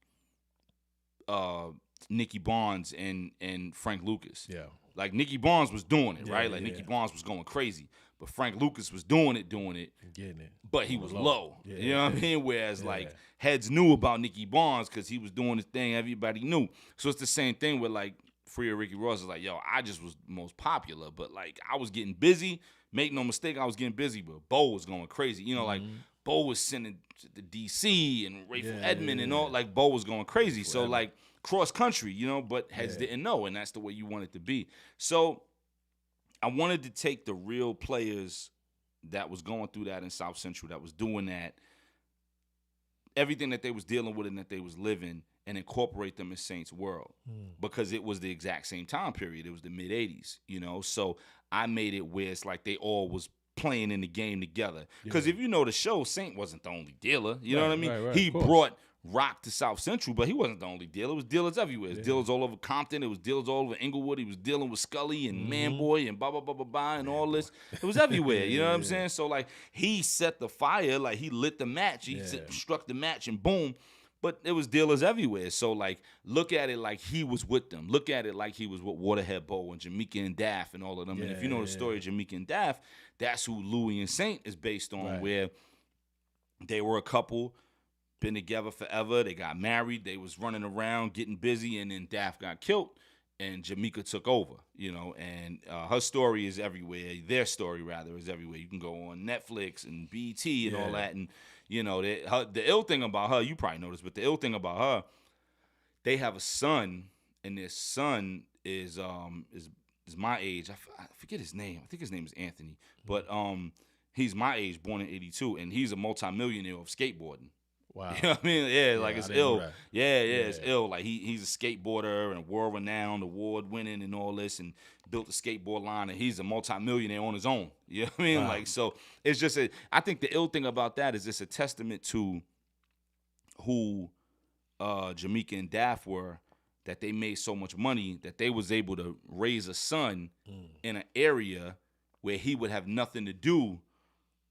Nicky Barnes and Frank Lucas. Yeah. Like, Nicky Barnes was doing it, right? Like, Nicky Barnes was going crazy. But Frank Lucas was doing it. Getting it. But he was low. Yeah, you know what I mean? Whereas, like, heads knew about Nicky Barnes because he was doing his thing. Everybody knew. So it's the same thing with, like, Freeway Ricky Ross is like, yo, I just was most popular. But, like, I was getting busy. Make no mistake, I was getting busy. But Bo was going crazy. You know, like, Bo was sending to D.C. and Rayful Edmond and all. Like, Bo was going crazy. So, like, cross country, you know, but heads didn't know. And that's the way you want it to be. So I wanted to take the real players that was going through that in South Central, that was doing that, everything that they was dealing with and that they was living, and incorporate them in Saint's world because it was the exact same time period. It was the mid 80s, you know. So I made it where it's like they all was playing in the game together. Because if you know the show, Saint wasn't the only dealer. You know what I mean? Right, he brought rock to South Central, but he wasn't the only dealer. It was dealers everywhere. It was dealers all over Compton. It was dealers all over Inglewood. He was dealing with Scully and Manboy and blah, blah, blah, blah, blah, and all this. It was everywhere. You know what I'm saying? So, like, he set the fire. Like, he lit the match. He struck the match, and boom. But it was dealers everywhere. So, like, look at it like he was with them. Look at it like he was with Waterhead Bo and Jamaica and Daff and all of them. And if you know the story of Jamaica and Daff, that's who Louis and Saint is based on, where they were a couple, been together forever. They got married. They was running around, getting busy, and then Daff got killed, and Jamaica took over, you know. And her story is everywhere. Their story, rather, is everywhere. You can go on Netflix and BET and all that, and you know, the ill thing about her, you probably noticed, but the ill thing about her, they have a son, and their son is my age. I forget his name. I think his name is Anthony, but he's my age, born in '82, and he's a multimillionaire of skateboarding. Wow. You know what I mean? Yeah, like it's ill. Yeah, Yeah. it's ill. Like he's a skateboarder and world-renowned, award-winning and all this, and built a skateboard line, and he's a multimillionaire on his own. You know what I mean? Wow. Like, so it's just I think the ill thing about that is it's a testament to who Jamaica and Daff were, that they made so much money that they was able to raise a son in an area where he would have nothing to do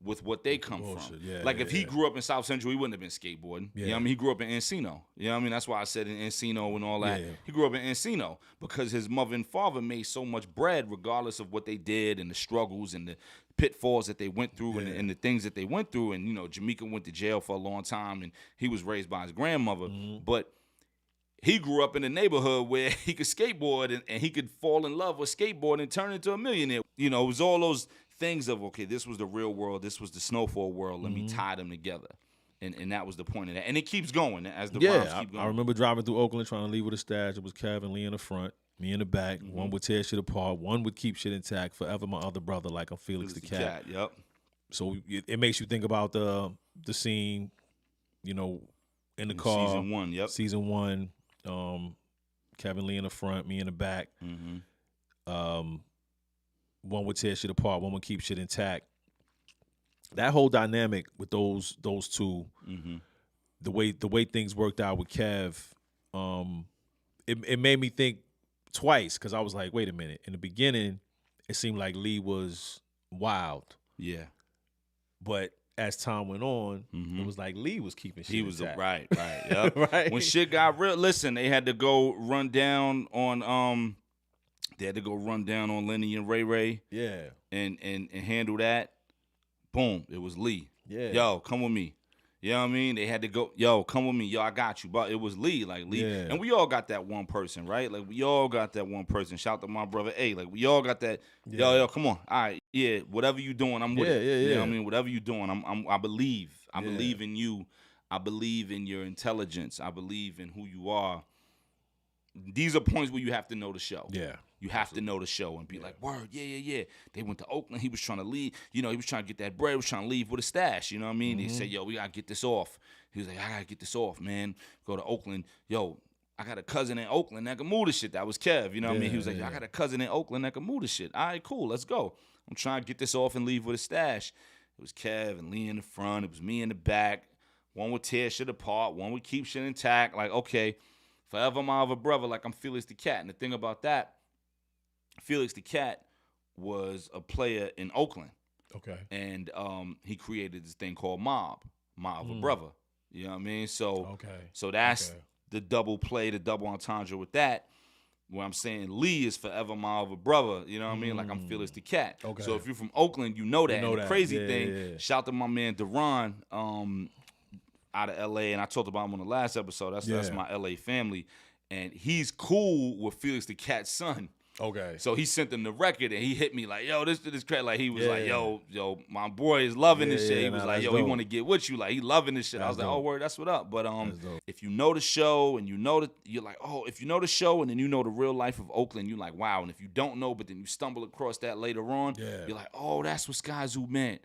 with what they come from. Yeah, like if he grew up in South Central, he wouldn't have been skateboarding. You know what I mean? He grew up in Encino. You know what I mean? That's why I said in Encino and all that. Yeah. He grew up in Encino because his mother and father made so much bread regardless of what they did and the struggles and the pitfalls that they went through and the things that they went through. And, you know, Jamaica went to jail for a long time, and he was raised by his grandmother. But he grew up in a neighborhood where he could skateboard and he could fall in love with skateboarding and turn into a millionaire. You know, it was all those things of, okay, this was the real world, this was the Snowfall world, let me tie them together. And that was the point of that. And it keeps going as the rhymes keep going. I remember driving through Oakland trying to leave with a stash. It was Kev and Lee in the front, me in the back. One would tear shit apart, one would keep shit intact. Forever my other brother, like I'm Felix the Cat. Yep. So it makes you think about the scene, you know, in the car. Season 1, yep. Season 1, Kevin Lee in the front, me in the back. One would tear shit apart, one would keep shit intact. That whole dynamic with those two, the way things worked out with Kev, it made me think twice, because I was like, wait a minute. In the beginning, it seemed like Lee was wild. Yeah. But as time went on, it was like Lee was keeping shit He was intact. right. Yep. Right. When shit got real, listen, they had to go run down on Lenny and Ray Ray. Yeah. And handle that. Boom, it was Lee. Yeah. Yo, come with me. You know what I mean? They had to go, yo, come with me. Yo, I got you. But it was Lee. Like Lee. Yeah. And we all got that one person, right? Like we all got that one person. Shout out to my brother A. Like we all got that. Yeah. Yo, come on. All right. Yeah, whatever you doing, I'm with it. Yeah. You know what I mean? Whatever you doing, I believe. I believe in you. I believe in your intelligence. I believe in who you are. These are points where you have to know the show. Yeah. You have to know the show and be like, word, yeah. They went to Oakland. He was trying to leave. You know, he was trying to get that bread. He was trying to leave with a stash. You know what I mean? They said, yo, we got to get this off. He was like, I got to get this off, man. Go to Oakland. Yo, I got a cousin in Oakland that can move this shit. That was Kev. You know what I mean? He was like, I got a cousin in Oakland that can move this shit. All right, cool. Let's go. I'm trying to get this off and leave with a stash. It was Kev and Lee in the front. It was me in the back. One would tear shit apart. One would keep shit intact. Like, okay, forever my other brother, like I'm Felix the Cat. And the thing about that, Felix the Cat was a player in Oakland. Okay. And he created this thing called Mob, my other brother. You know what I mean? So that's the double play, the double entendre with that, where I'm saying Lee is forever my other brother. You know what I mean? Like I'm Felix the Cat. Okay. So if you're from Oakland, you know that. You know and the that. crazy thing, shout out to my man Deron, out of LA, and I talked about him on the last episode. That's my LA family. And he's cool with Felix the Cat's son. Okay. So he sent him the record, and he hit me like, yo, this crap. Like he was like, yo, my boy is loving this shit. He was like, yo, he want to get with you. Like he loving this shit. I was like, oh word, that's what up. But if you know the show and you know that, you're like, oh, if you know the show and then you know the real life of Oakland, you're like, wow. And if you don't know, but then you stumble across that later on, you're like, oh, that's what Skyzoo meant.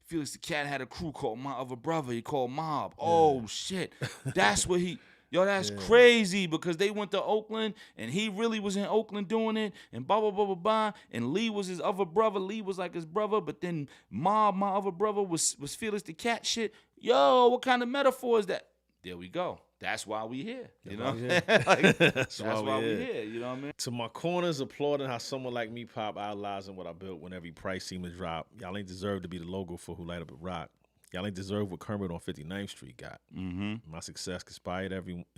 Felix the Cat had a crew called My Other Brother. He called Mob. Oh shit, that's what he. Yo, that's crazy because they went to Oakland and he really was in Oakland doing it and blah, blah, blah, blah, blah. And Lee was his other brother. Lee was like his brother, but then my other brother was Felix the Cat shit. Yo, what kind of metaphor is that? There we go. That's why we here. You know? Like, that's why we here. You know what I mean? To my corners, applauding how someone like me pop, idolizing what I built when every price seemed to drop. Y'all ain't deserve to be the logo for Who Light Up a Rock. Y'all ain't deserve what Kermit on 59th Street got. My success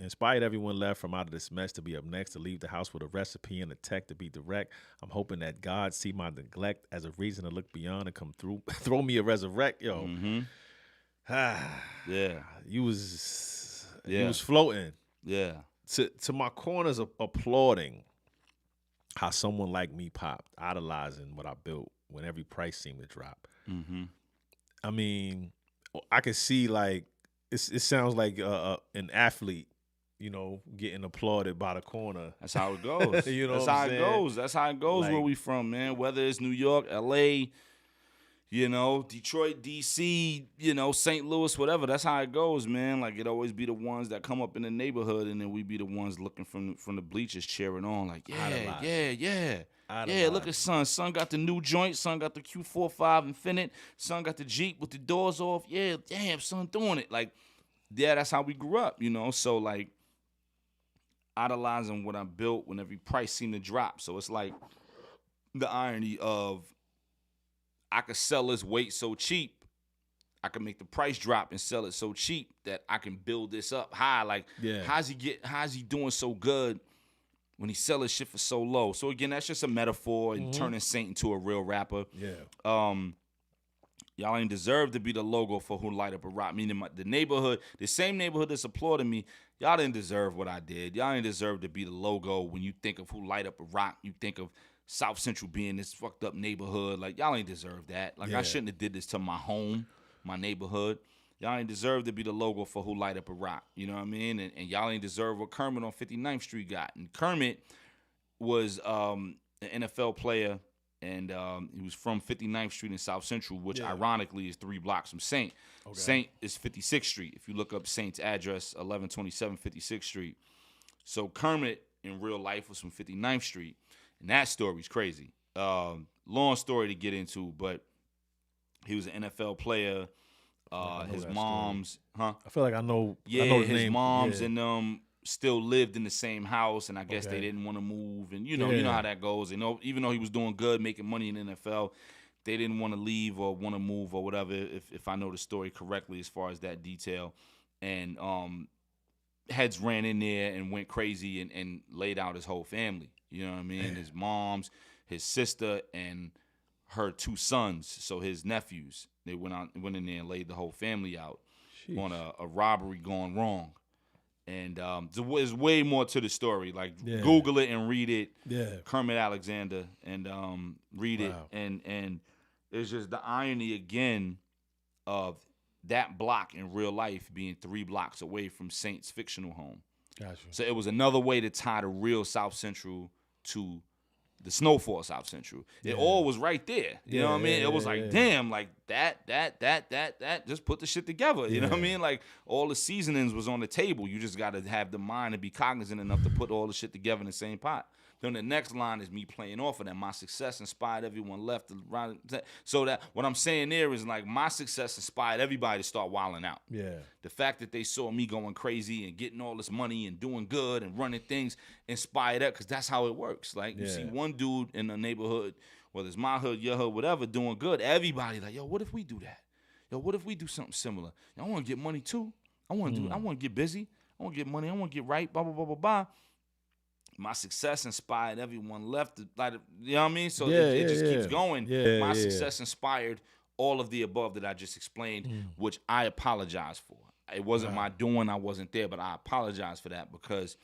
inspired everyone left from out of this mess to be up next, to leave the house with a recipe and a tech to be direct. I'm hoping that God see my neglect as a reason to look beyond and come through, throw me a resurrect. Yo, you was floating. Yeah. To my corners, applauding how someone like me popped, idolizing what I built when every price seemed to drop. I mean, I could see like it sounds like an athlete, you know, getting applauded by the corner. That's how it goes. You know, that's what how I'm it saying? goes. That's how it goes Like, where we from, man. Whether it's New York, L.A., you know, Detroit, D.C., you know, St. Louis, whatever. That's how it goes, man. Like, it always be the ones that come up in the neighborhood, and then we be the ones looking from the bleachers cheering on, like, yeah, look at son. Son got the new joint. Son got the Q45 Infinite. Son got the Jeep with the doors off. Yeah, damn, son doing it. Like, yeah, that's how we grew up, you know? So, like, idolizing what I built when every price seemed to drop. So it's like the irony of I could sell this weight so cheap. I can make the price drop and sell it so cheap that I can build this up high. Like, how's he doing so good when he sell his shit for so low? So again, that's just a metaphor and turning Saint into a real rapper. Y'all ain't deserve to be the logo for Who Light Up a Rock. Meaning the neighborhood, the same neighborhood that's applauding me, y'all didn't deserve what I did. Y'all ain't deserve to be the logo. When you think of Who Light Up a Rock, you think of South Central being this fucked up neighborhood. Like, y'all ain't deserve that. Like, I shouldn't have did this to my home, my neighborhood. Y'all ain't deserve to be the logo for Who Light Up a Rock. You know what I mean? And y'all ain't deserve what Kermit on 59th Street got. And Kermit was an NFL player, and he was from 59th Street in South Central, which ironically is 3 blocks from Saint. Saint is 56th Street. If you look up Saint's address, 1127 56th Street. So Kermit in real life was from 59th Street, and that story's crazy. Long story to get into, but he was an NFL player. His mom's, I feel like I know. Yeah, I know his name. mom's and still lived in the same house, and I guess they didn't want to move. And you know how that goes. You know, even though he was doing good, making money in the NFL, they didn't want to leave or want to move or whatever. If I know the story correctly, as far as that detail, and heads ran in there and went crazy and laid out his whole family. You know what I mean? His mom's, his sister, and her 2 sons, so his nephews. They went in there and laid the whole family out on a robbery gone wrong. And there's way more to the story. Like, Google it and read it. Yeah. Kermit Alexander, and read it. And it's just the irony again of that block in real life being 3 blocks away from Saint's fictional home. Gotcha. So it was another way to tie the real South Central to the Snowfall South Central. It all was right there. You know what I mean? It was like, damn, like that, just put the shit together. You know what I mean? Like, all the seasonings was on the table. You just got to have the mind and be cognizant enough to put all the shit together in the same pot. Then the next line is me playing off of that. My success inspired everyone left. So that what I'm saying there is, like, my success inspired everybody to start wilding out. Yeah. The fact that they saw me going crazy and getting all this money and doing good and running things inspired that, because that's how it works. Like, you see one dude in the neighborhood, whether it's my hood, your hood, whatever, doing good, everybody like, yo, what if we do that? Yo, what if we do something similar? Yo, I want to get money too. I want to get busy. I want to get money. I want to get right. Blah, blah, blah, blah, blah. My success inspired everyone left. Like, you know what I mean? So it just keeps going. My success inspired all of the above that I just explained, which I apologize for. It wasn't my doing. I wasn't there, but I apologize for that because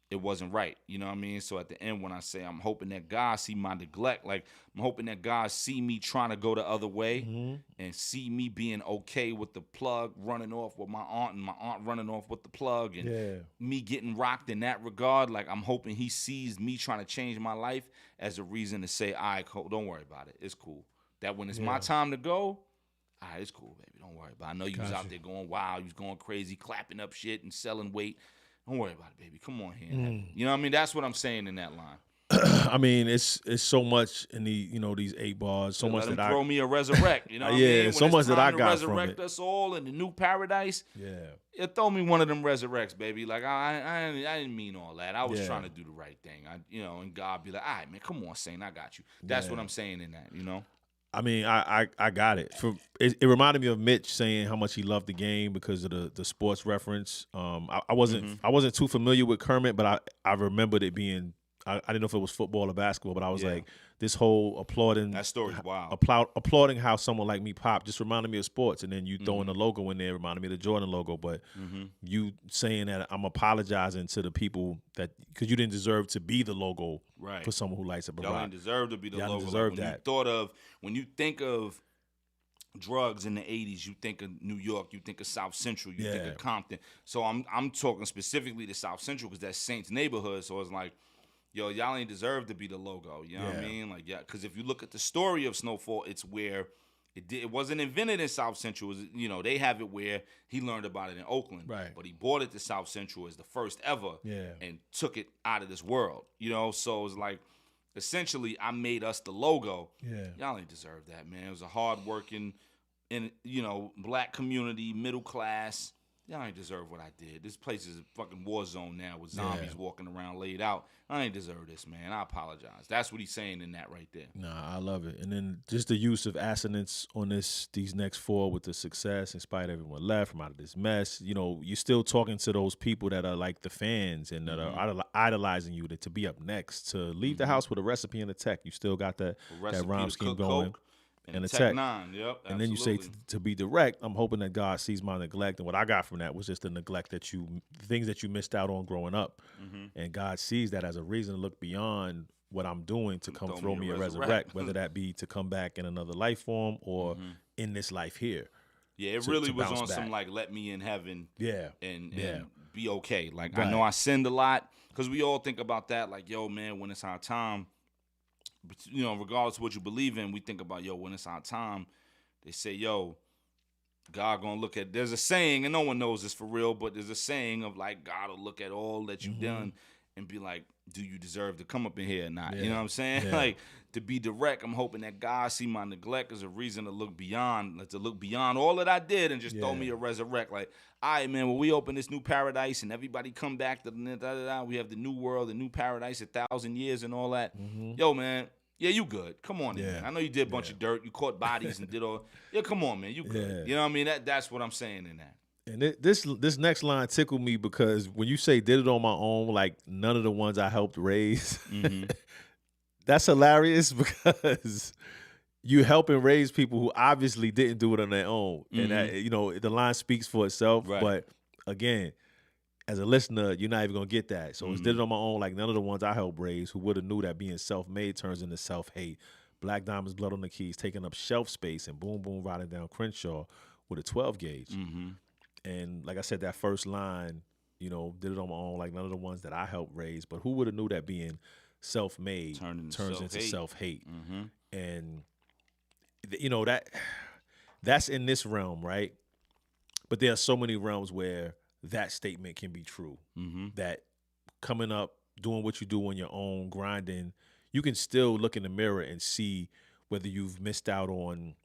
it wasn't right. You know what I mean? So at the end, when I say I'm hoping that God see my neglect, like, I'm hoping that God see me trying to go the other way and see me being okay with the plug running off with my aunt and my aunt running off with the plug and me getting rocked in that regard. Like, I'm hoping he sees me trying to change my life as a reason to say, all right, don't worry about it. It's cool. That when it's my time to go, all right, it's cool, baby. Don't worry about it. I know you was out there going wild. You was going crazy, clapping up shit and selling weight. Don't worry about it, baby. Come on here. You know what I mean? That's what I'm saying in that line. I mean, it's so much in these 8 bars, so much Let that him throw me a resurrect. You know what I Yeah, mean? When so it's much that I time to got from resurrect it. us all in the new paradise. Yeah. It throw me one of them resurrects, baby. Like I didn't mean all that. I was Yeah. trying to do the right thing. And God be like, all right, man, come on, Saint, I got you. That's what I'm saying in that. You know. I mean, I got it. It reminded me of Mitch saying how much he loved the game because of the sports reference. I wasn't too familiar with Kermit, but I remembered it being. I didn't know if it was football or basketball, but I was like, this whole applauding. That story's wild. Applauding how someone like me pop just reminded me of sports, and then you throwing the logo in there reminded me of the Jordan logo. But you saying that I'm apologizing to the people that because you didn't deserve to be the logo for someone who likes it. But Y'all didn't deserve to be the Y'all logo. didn't deserve that. When you think of drugs in the 80s, you think of New York, you think of South Central, you think of Compton. So I'm talking specifically to South Central because that's Saint's neighborhood. So it's like, yo, y'all ain't deserve to be the logo. You know what I mean? Like, yeah, because if you look at the story of Snowfall, it's where it wasn't invented in South Central. It was, they have it where he learned about it in Oakland. Right. But he brought it to South Central as the first ever and took it out of this world. So it's like, essentially, I made us the logo. Yeah. Y'all ain't deserve that, man. It was a hard-working, black community, middle class. Y'all ain't deserve what I did. This place is a fucking war zone now with zombies walking around laid out. I ain't deserve this, man. I apologize. That's what he's saying in that right there. Nah, I love it. And then just the use of assonance on these next 4 with the success, in spite of everyone left from out of this mess. You're still talking to those people that are like the fans and that are idolizing you to be up next, to leave the house with a recipe and a tech. You still got that rhyme scheme going. And the tech. 9, yep. And then you say to be direct, I'm hoping that God sees my neglect. And what I got from that was just the neglect things that you missed out on growing up. And God sees that as a reason to look beyond what I'm doing to come throw me a resurrect, whether that be to come back in another life form or in this life here. Yeah, it really was on some like let me in heaven and be okay. Like I know I sinned a lot because we all think about that like, yo, man, when it's our time, regardless of what you believe in, we think about, yo, when it's our time, they say, yo, God gonna look at, there's a saying, and no one knows this for real, but there's a saying of like, God will look at all that you've done and be like, do you deserve to come up in here or not? You know what I'm saying? Yeah. Like, to be direct, I'm hoping that God see my neglect as a reason to look beyond all that I did and just throw me a resurrect. Like, all right, man, when we open this new paradise and everybody come back to we have the new world, the new paradise, 1,000 years and all that. Yo, man, yeah, you good. Come on, man. I know you did a bunch of dirt. You caught bodies and did all. Yeah, come on, man, you good. You know what I mean? That's what I'm saying in that. And this next line tickled me because when you say did it on my own, like none of the ones I helped raise, that's hilarious because you helping raise people who obviously didn't do it on their own. And that, the line speaks for itself. Right. But again, as a listener, you're not even gonna get that. So it's did it on my own, like none of the ones I helped raise who would have knew that being self-made turns into self-hate. Black Diamonds, Blood on the Keys, taking up shelf space and boom, boom, riding down Crenshaw with a 12 gauge. And like I said, that first line, did it on my own, like none of the ones that I helped raise. But who would have knew that being self-made turns into self-hate? And that's in this realm, right? But there are so many realms where that statement can be true. That coming up, doing what you do on your own, grinding, you can still look in the mirror and see whether you've missed out on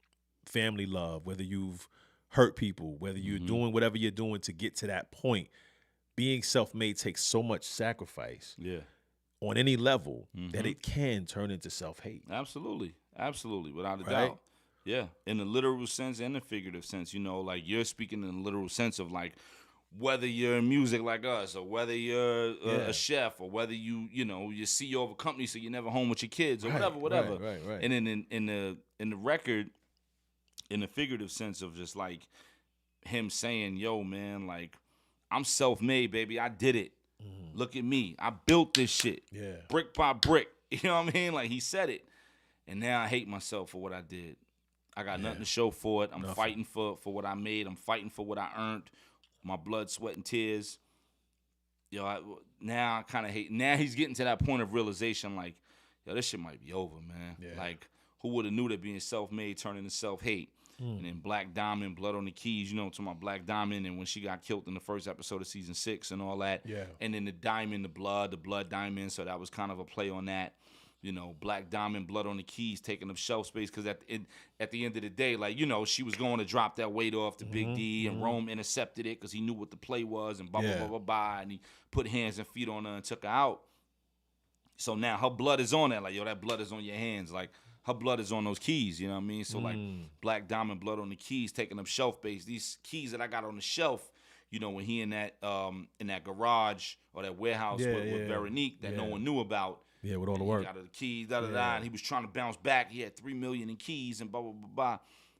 family love, whether you've hurt people, whether you're doing whatever you're doing to get to that point. Being self-made takes so much sacrifice on any level that it can turn into self-hate. Absolutely, without a doubt. Yeah, in the literal sense and the figurative sense, like you're speaking in the literal sense of like whether you're in music like us or whether you're a chef or whether you're CEO of a company so you're never home with your kids or whatever. Right. And then in the record, in the figurative sense of just like him saying, yo, man, like, I'm self-made, baby. I did it. Look at me. I built this shit. Brick by brick. You know what I mean? Like, he said it. And now I hate myself for what I did. I got nothing to show for it. I'm fighting for what I made. I'm fighting for what I earned. My blood, sweat, and tears. Now I kind of hate. Now he's getting to that point of realization, like, yo, this shit might be over, man. Like, who would have knew that being self-made turned into self-hate? And then Black Diamond, Blood on the Keys, you know, to my Black Diamond, and when she got killed in the first episode of season 6 and all that. Yeah. And then the Diamond, the Blood Diamond, so that was kind of a play on that. You know, Black Diamond, Blood on the Keys, taking up shelf space, because at the end of the day, like, you know, she was going to drop that weight off to Big D, and Rome intercepted it because he knew what the play was, and blah, blah, blah, blah, and he put hands and feet on her and took her out. So now her blood is on that. Like, yo, that blood is on your hands. Like, her blood is on those keys, you know what I mean? So, like, Black Diamond, Blood on the Keys, taking up shelf space. These keys that I got on the shelf, you know, when he in that garage or that warehouse with Veronique that no one knew about. Yeah, with all the work. He got the keys, and he was trying to bounce back. He had $3 million in keys and blah, blah, blah, blah.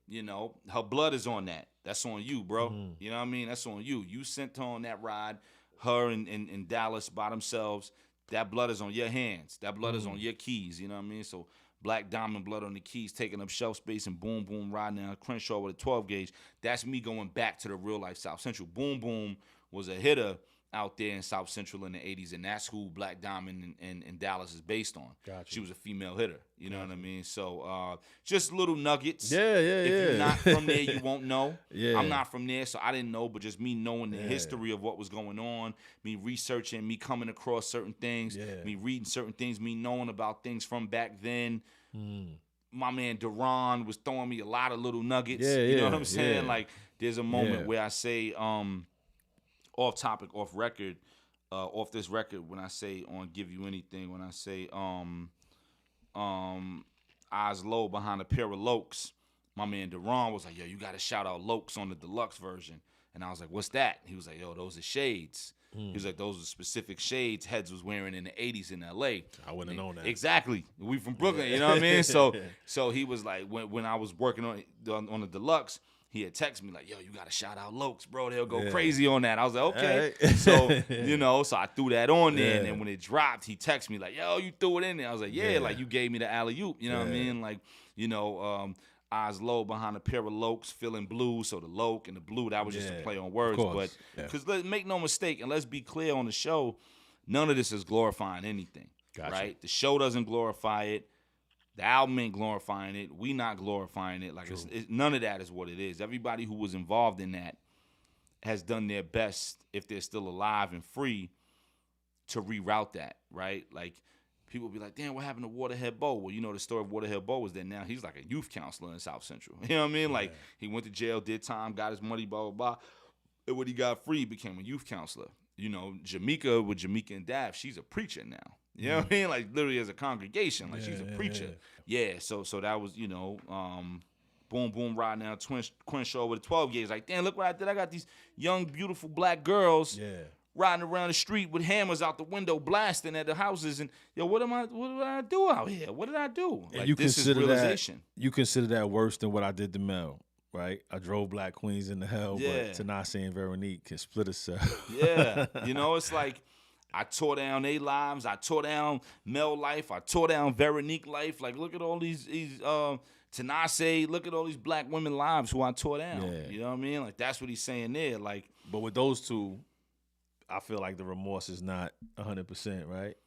You know, her blood is on that. That's on you, bro. You know what I mean? That's on you. You sent her on that ride, her and Dallas by themselves. That blood is on your hands. That blood is on your keys. You know what I mean? So Black Diamond, Blood on the Keys, taking up shelf space, and Boom Boom riding down Crenshaw with a 12 gauge. That's me going back to the real life South Central. Boom Boom was a hitter out there in South Central in the 80s, and that's who Black Diamond and Dallas is based on. Gotcha. She was a female hitter. You know what I mean? So just little nuggets. If you're not from there, you won't know. I'm not from there, so I didn't know, but just me knowing the history of what was going on, me researching, me coming across certain things, me reading certain things, me knowing about things from back then. My man Duran was throwing me a lot of little nuggets. You know what I'm saying? Like, there's a moment where I say, off topic, off record, off this record, when I say on Give You Anything, when I say eyes low behind a pair of Lokes, my man Duran was like, yo, you gotta shout out Lokes on the deluxe version. And I was like, what's that? He was like, yo, those are shades. He was like, those are specific shades Heads was wearing in the 80s in L.A. I wouldn't have known that. Exactly. We from Brooklyn, you know what I mean? So he was like, when I was working on the deluxe, he had texted me like, yo, you got to shout out Lokes, bro. They'll go crazy on that. I was like, okay. So, you know, so I threw that on there. And then when it dropped, he texted me like, yo, you threw it in there. I was like, like, you gave me the alley-oop. You know what I mean? Like, you know, eyes low behind a pair of Lokes, feeling blue. So the Loke and the blue, that was just a play on words. But because let's make no mistake, and let's be clear on the show, none of this is glorifying anything. Gotcha. Right? The show doesn't glorify it. The album ain't glorifying it. We not glorifying it. Like, none of that is what it is. Everybody who was involved in that has done their best, if they're still alive and free, to reroute that, right? Like, people be like, damn, what happened to Waterhead Bo? Well, you know, the story of Waterhead Bo is that now he's like a youth counselor in South Central. You know what I mean? Like, he went to jail, did time, got his money, blah, blah, blah. And when he got free, he became a youth counselor. You know, Jamaica with Jamaica and Dav, she's a preacher now. You know what I mean? Like, literally as a congregation. Like, she's a preacher. Yeah, so that was, you know, Boom Boom riding down Crenshaw with a 12 gauge. Like, damn, look what I did. I got these young, beautiful black girls riding around the street with hammers out the window, blasting at the houses. And, yo, what did I do out here? What did I do? And like, you this is consider realization. You consider that worse than what I did to Mel, right? I drove Black Queens into hell, but Tanasi and Veronique can split herself. You know, it's like, I tore down their lives. I tore down Mel life. I tore down Veronique life. Like, look at all these Tanase, look at all these black women lives who I tore down. You know what I mean? Like, that's what he's saying there. Like, but with those two, I feel like the remorse is not 100%, right?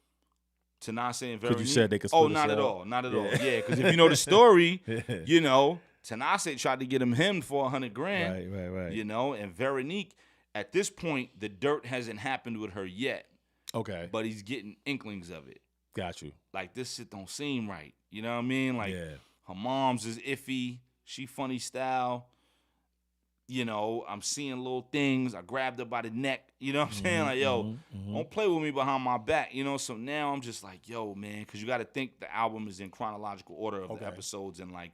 Tanase and Veronique. Because you said they could split not at herself. all. Not at all. Yeah, because if you know the story, you know, Tanase tried to get him hemmed for $100,000. Right. You know, and Veronique, at this point, the dirt hasn't happened with her yet. Okay. But he's getting inklings of it. Got you. Like, this shit don't seem right. You know what I mean? Like, her mom's is iffy. She funny style. You know, I'm seeing little things. I grabbed her by the neck. You know what I'm saying? Like, yo, don't play with me behind my back. You know, so now I'm just like, yo, man, because you got to think the album is in chronological order of the episodes and, like,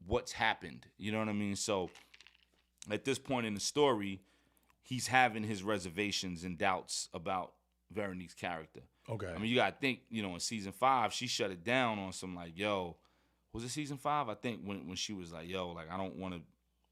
what's happened. You know what I mean? So at this point in the story, he's having his reservations and doubts about Veronique's character. Okay. I mean, you got to think, you know, in season 5, she shut it down on some, like, yo, was it season 5? I think when she was like, yo, like, I don't want to,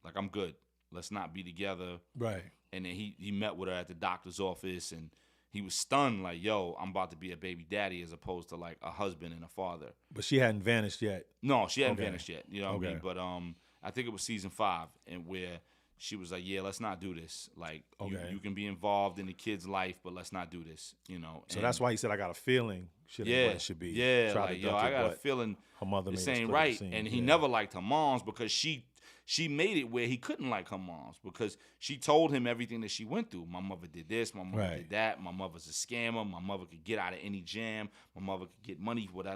like, I'm good. Let's not be together. Right. And then he met with her at the doctor's office, and he was stunned, like, yo, I'm about to be a baby daddy as opposed to, like, a husband and a father. But she hadn't vanished yet. No, she hadn't vanished yet. You know what I mean? But I think it was season 5, and where she was like, yeah, let's not do this. Like, you can be involved in the kid's life, but let's not do this, you know. So that's why he said, I got a feeling shit ain't what it should be. Yeah, like, yo, I got a feeling her mother this made ain't split right. the scene. And he never liked her mom's because she she made it where he couldn't like her moms because she told him everything that she went through. My mother did this, my mother did that, my mother's a scammer, my mother could get out of any jam, my mother could get money, but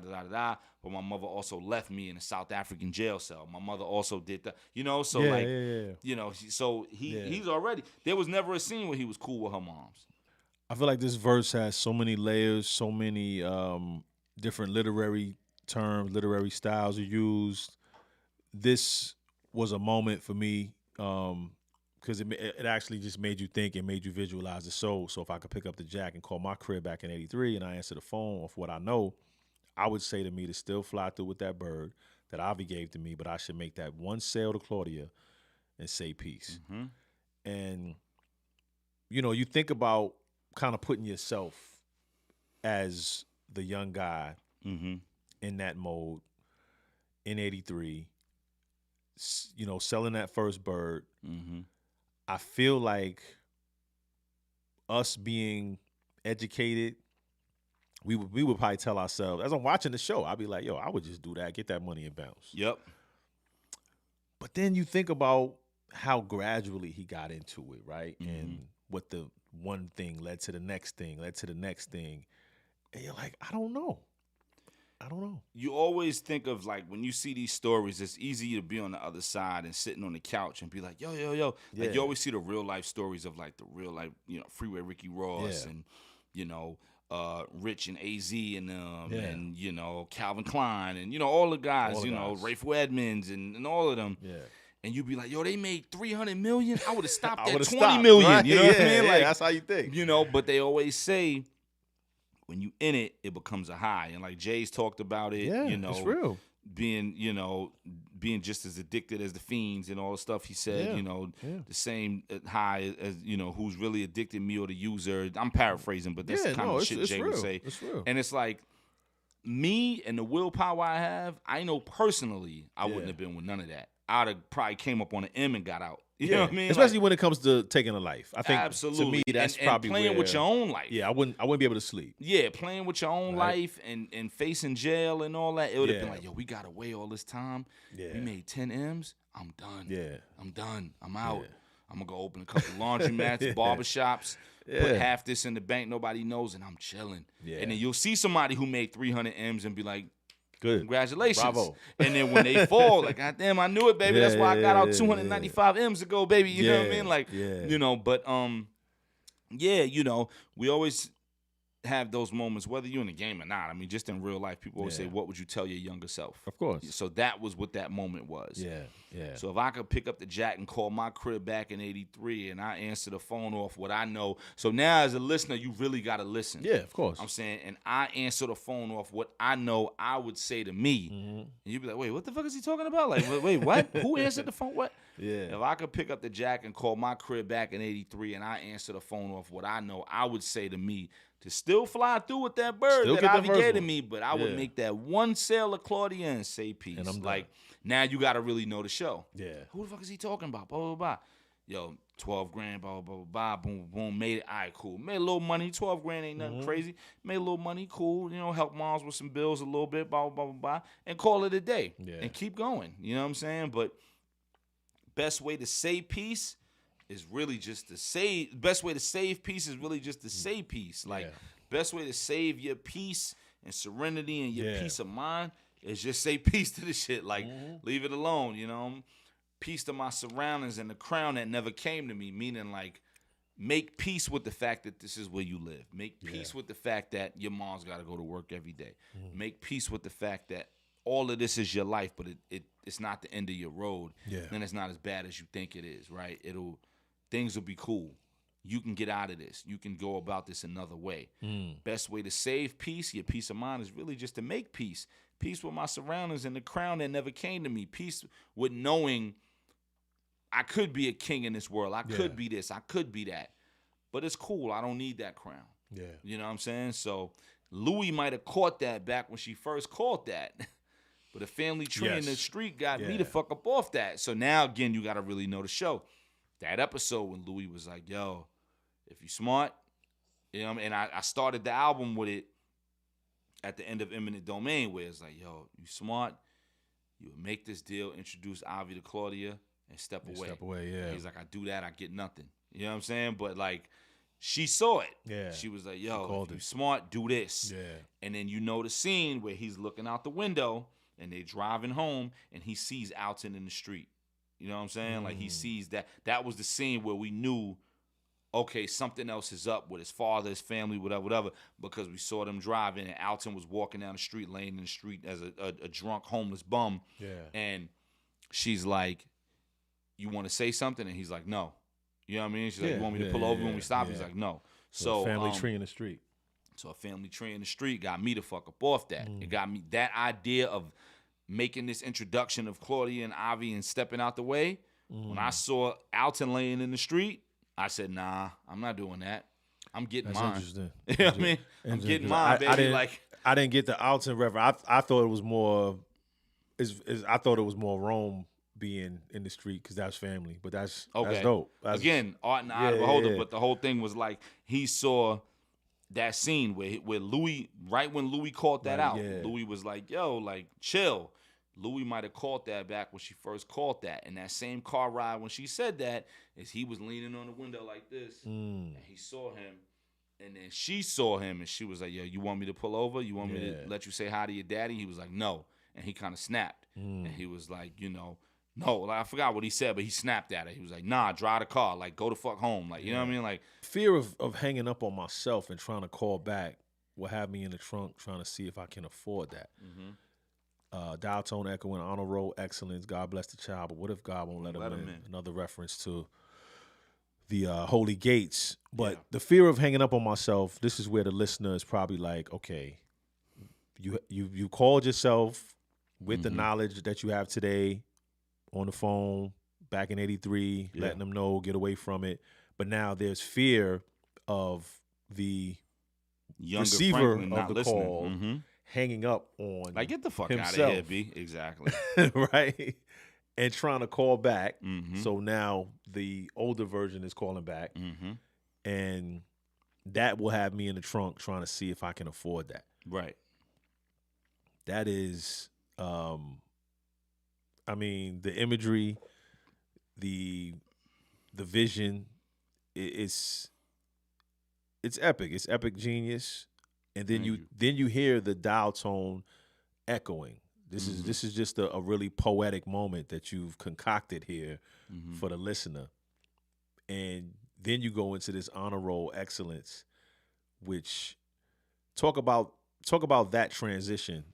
my mother also left me in a South African jail cell. My mother also did that, you know, so you know, he's already, there was never a scene where he was cool with her moms. I feel like this verse has so many layers, so many different literary terms, literary styles are used. This was a moment for me because it actually just made you think and made you visualize the soul. So if I could pick up the jack and call my crib back in 83 and I answer the phone of what I know, I would say to me to still fly through with that bird that Avi gave to me, but I should make that one sale to Claudia and say peace. Mm-hmm. And, you know, you think about kind of putting yourself as the young guy in that mode in 83, you know, selling that first bird. I feel like us being educated, we would probably tell ourselves, as I'm watching the show, I'd be like, yo, I would just do that, get that money and bounce. Yep. But then you think about how gradually he got into it, right? And what the one thing led to the next thing, and you're like, I don't know. You always think of, like, when you see these stories, it's easy to be on the other side and sitting on the couch and be like, yo. Like, you always see the real life stories of, like, the real life, you know, Freeway Ricky Ross and, you know, Rich and AZ and them and, you know, Calvin Klein and, you know, all the guys, Rayful Edmonds and all of them. Yeah. And you'd be like, yo, they made $300 million? I would have stopped at $20 million. Right? You know what I mean? Like, that's how you think. You know, but they always say, when you in it, it becomes a high. And like Jay's talked about it, you know, it's real. Being just as addicted as the fiends and all the stuff he said, you know, the same high as, you know, who's really addicted, me or the user. I'm paraphrasing, but that's kind of shit Jay would say. It's real. And it's like, me and the willpower I have, I know personally I wouldn't have been with none of that. I'd have probably came up on an M and got out. You know what I mean? Especially when it comes to taking a life. I think absolutely. To me that's probably and playing where, with your own life. Yeah, I wouldn't be able to sleep. Yeah, playing with your own life and facing jail and all that. It would have been like, yo, we got away all this time. Yeah. We made 10 M's. I'm done. Yeah. I'm done. I'm out. Yeah. I'm going to go open a couple laundromats, barbershops, put half this in the bank, nobody knows, and I'm chilling. Yeah. And then you'll see somebody who made 300 M's and be like, good. Congratulations. Bravo. And then when they fall, like, God damn, I knew it, baby. That's why I got out 295 M's ago, baby. You know what I mean? Like, you know, but, you know, we always have those moments, whether you're in the game or not. I mean, just in real life, people always say, what would you tell your younger self? Of course. So that was what that moment was. Yeah. So if I could pick up the jack and call my crib back in 83 and I answer the phone off what I know. So now as a listener, you really got to listen. Yeah, of course. I'm saying, and I answer the phone off what I know I would say to me. And you'd be like, wait, what the fuck is he talking about? Like, wait, what? Who answered the phone? What? Yeah. If I could pick up the jack and call my crib back in 83 and I answer the phone off what I know I would say to me, to still fly through with that bird that Ivy gave to me, but I would make that one sale of Claudia and say peace. And I'm like, now you got to really know the show. Yeah. Who the fuck is he talking about? Blah, blah, blah. Yo, 12 grand, blah, blah, blah, blah, boom, boom, made it. All right, cool. Made a little money. 12 grand ain't nothing crazy. Made a little money, cool. You know, help moms with some bills a little bit, blah, blah, blah, blah, and call it a day. Yeah. And keep going. You know what I'm saying? But best way to say peace is really just to say, best way to save peace is really just to say peace. Like, best way to save your peace and serenity and your peace of mind is just say peace to the shit. Like, leave it alone, you know? Peace to my surroundings and the crown that never came to me, meaning, like, make peace with the fact that this is where you live. Make peace with the fact that your mom's got to go to work every day. Make peace with the fact that all of this is your life, but it's not the end of your road. Yeah. And it's not as bad as you think it is, right? Things will be cool. You can get out of this. You can go about this another way. Best way to save peace, your peace of mind, is really just to make peace. Peace with my surroundings and the crown that never came to me. Peace with knowing I could be a king in this world. I could be this. I could be that. But it's cool. I don't need that crown. Yeah. You know what I'm saying? So Louis might have caught that back when she first caught that. But a family tree in the street got me to fuck up off that. So now, again, you got to really know the show. That episode when Louis was like, yo, if you smart, you know what I mean? And I started the album with it at the end of Eminent Domain where it's like, yo, you smart, you would make this deal, introduce Avi to Claudia, and step away. Step away, yeah. He's like, I do that, I get nothing. You know what I'm saying? But like, she saw it. Yeah. She was like, yo, called if you it. smart, do this. Yeah. And then you know the scene where he's looking out the window and they driving home and he sees Alton in the street. You know what I'm saying? Like he sees that. That was the scene where we knew, okay, something else is up with his father, his family, whatever, because we saw them driving and Alton was walking down the street, laying in the street as a drunk, homeless bum. Yeah. And she's like, you want to say something? And he's like, no. You know what I mean? She's like, you want me to pull over when we stop? He's like, no. So family tree in the street. So a family tree in the street got me to fuck up off that. It got me that idea of making this introduction of Claudia and Avi and stepping out the way. When I saw Alton laying in the street, I said, nah, I'm not doing that. I'm getting That's mine. interesting. You know what I mean? I'm getting mine, baby. I didn't get the Alton reference. I thought it was more. I thought it was more Rome being in the street because that's family. But that's dope. Again, art and the eye of the beholder. But the whole thing was like he saw that scene where Louis, right when Louis called that out, Louis was like, yo, like, chill. Louis might have caught that back when she first called that. And that same car ride when she said that is he was leaning on the window like this. And he saw him. And then she saw him and she was like, yo, you want me to pull over? You want me to let you say hi to your daddy? He was like, no. And he kind of snapped. And he was like, you know, no. Like, I forgot what he said, but he snapped at her. He was like, nah, drive the car. Like, go the fuck home. Like, you know what I mean? Like, fear of hanging up on myself and trying to call back will have me in the trunk trying to see if I can afford that. Dial tone echoing, honor roll, excellence, God bless the child, but what if God won't let him in? Another reference to the holy gates. But the fear of hanging up on myself, this is where the listener is probably like, okay, you called yourself with the knowledge that you have today on the phone back in 83, letting them know, get away from it. But now there's fear of the younger receiver Franklin of not the listening. call hanging up on Like, get the fuck himself. out of here, B. Exactly. right? And trying to call back. So now the older version is calling back. And that will have me in the trunk trying to see if I can afford that. Right. That is, I mean, the imagery, the vision, it's epic. It's epic genius. And then you hear the dial tone echoing. This is just a really poetic moment that you've concocted here for the listener. And then you go into this honor roll excellence, which talk about that transition,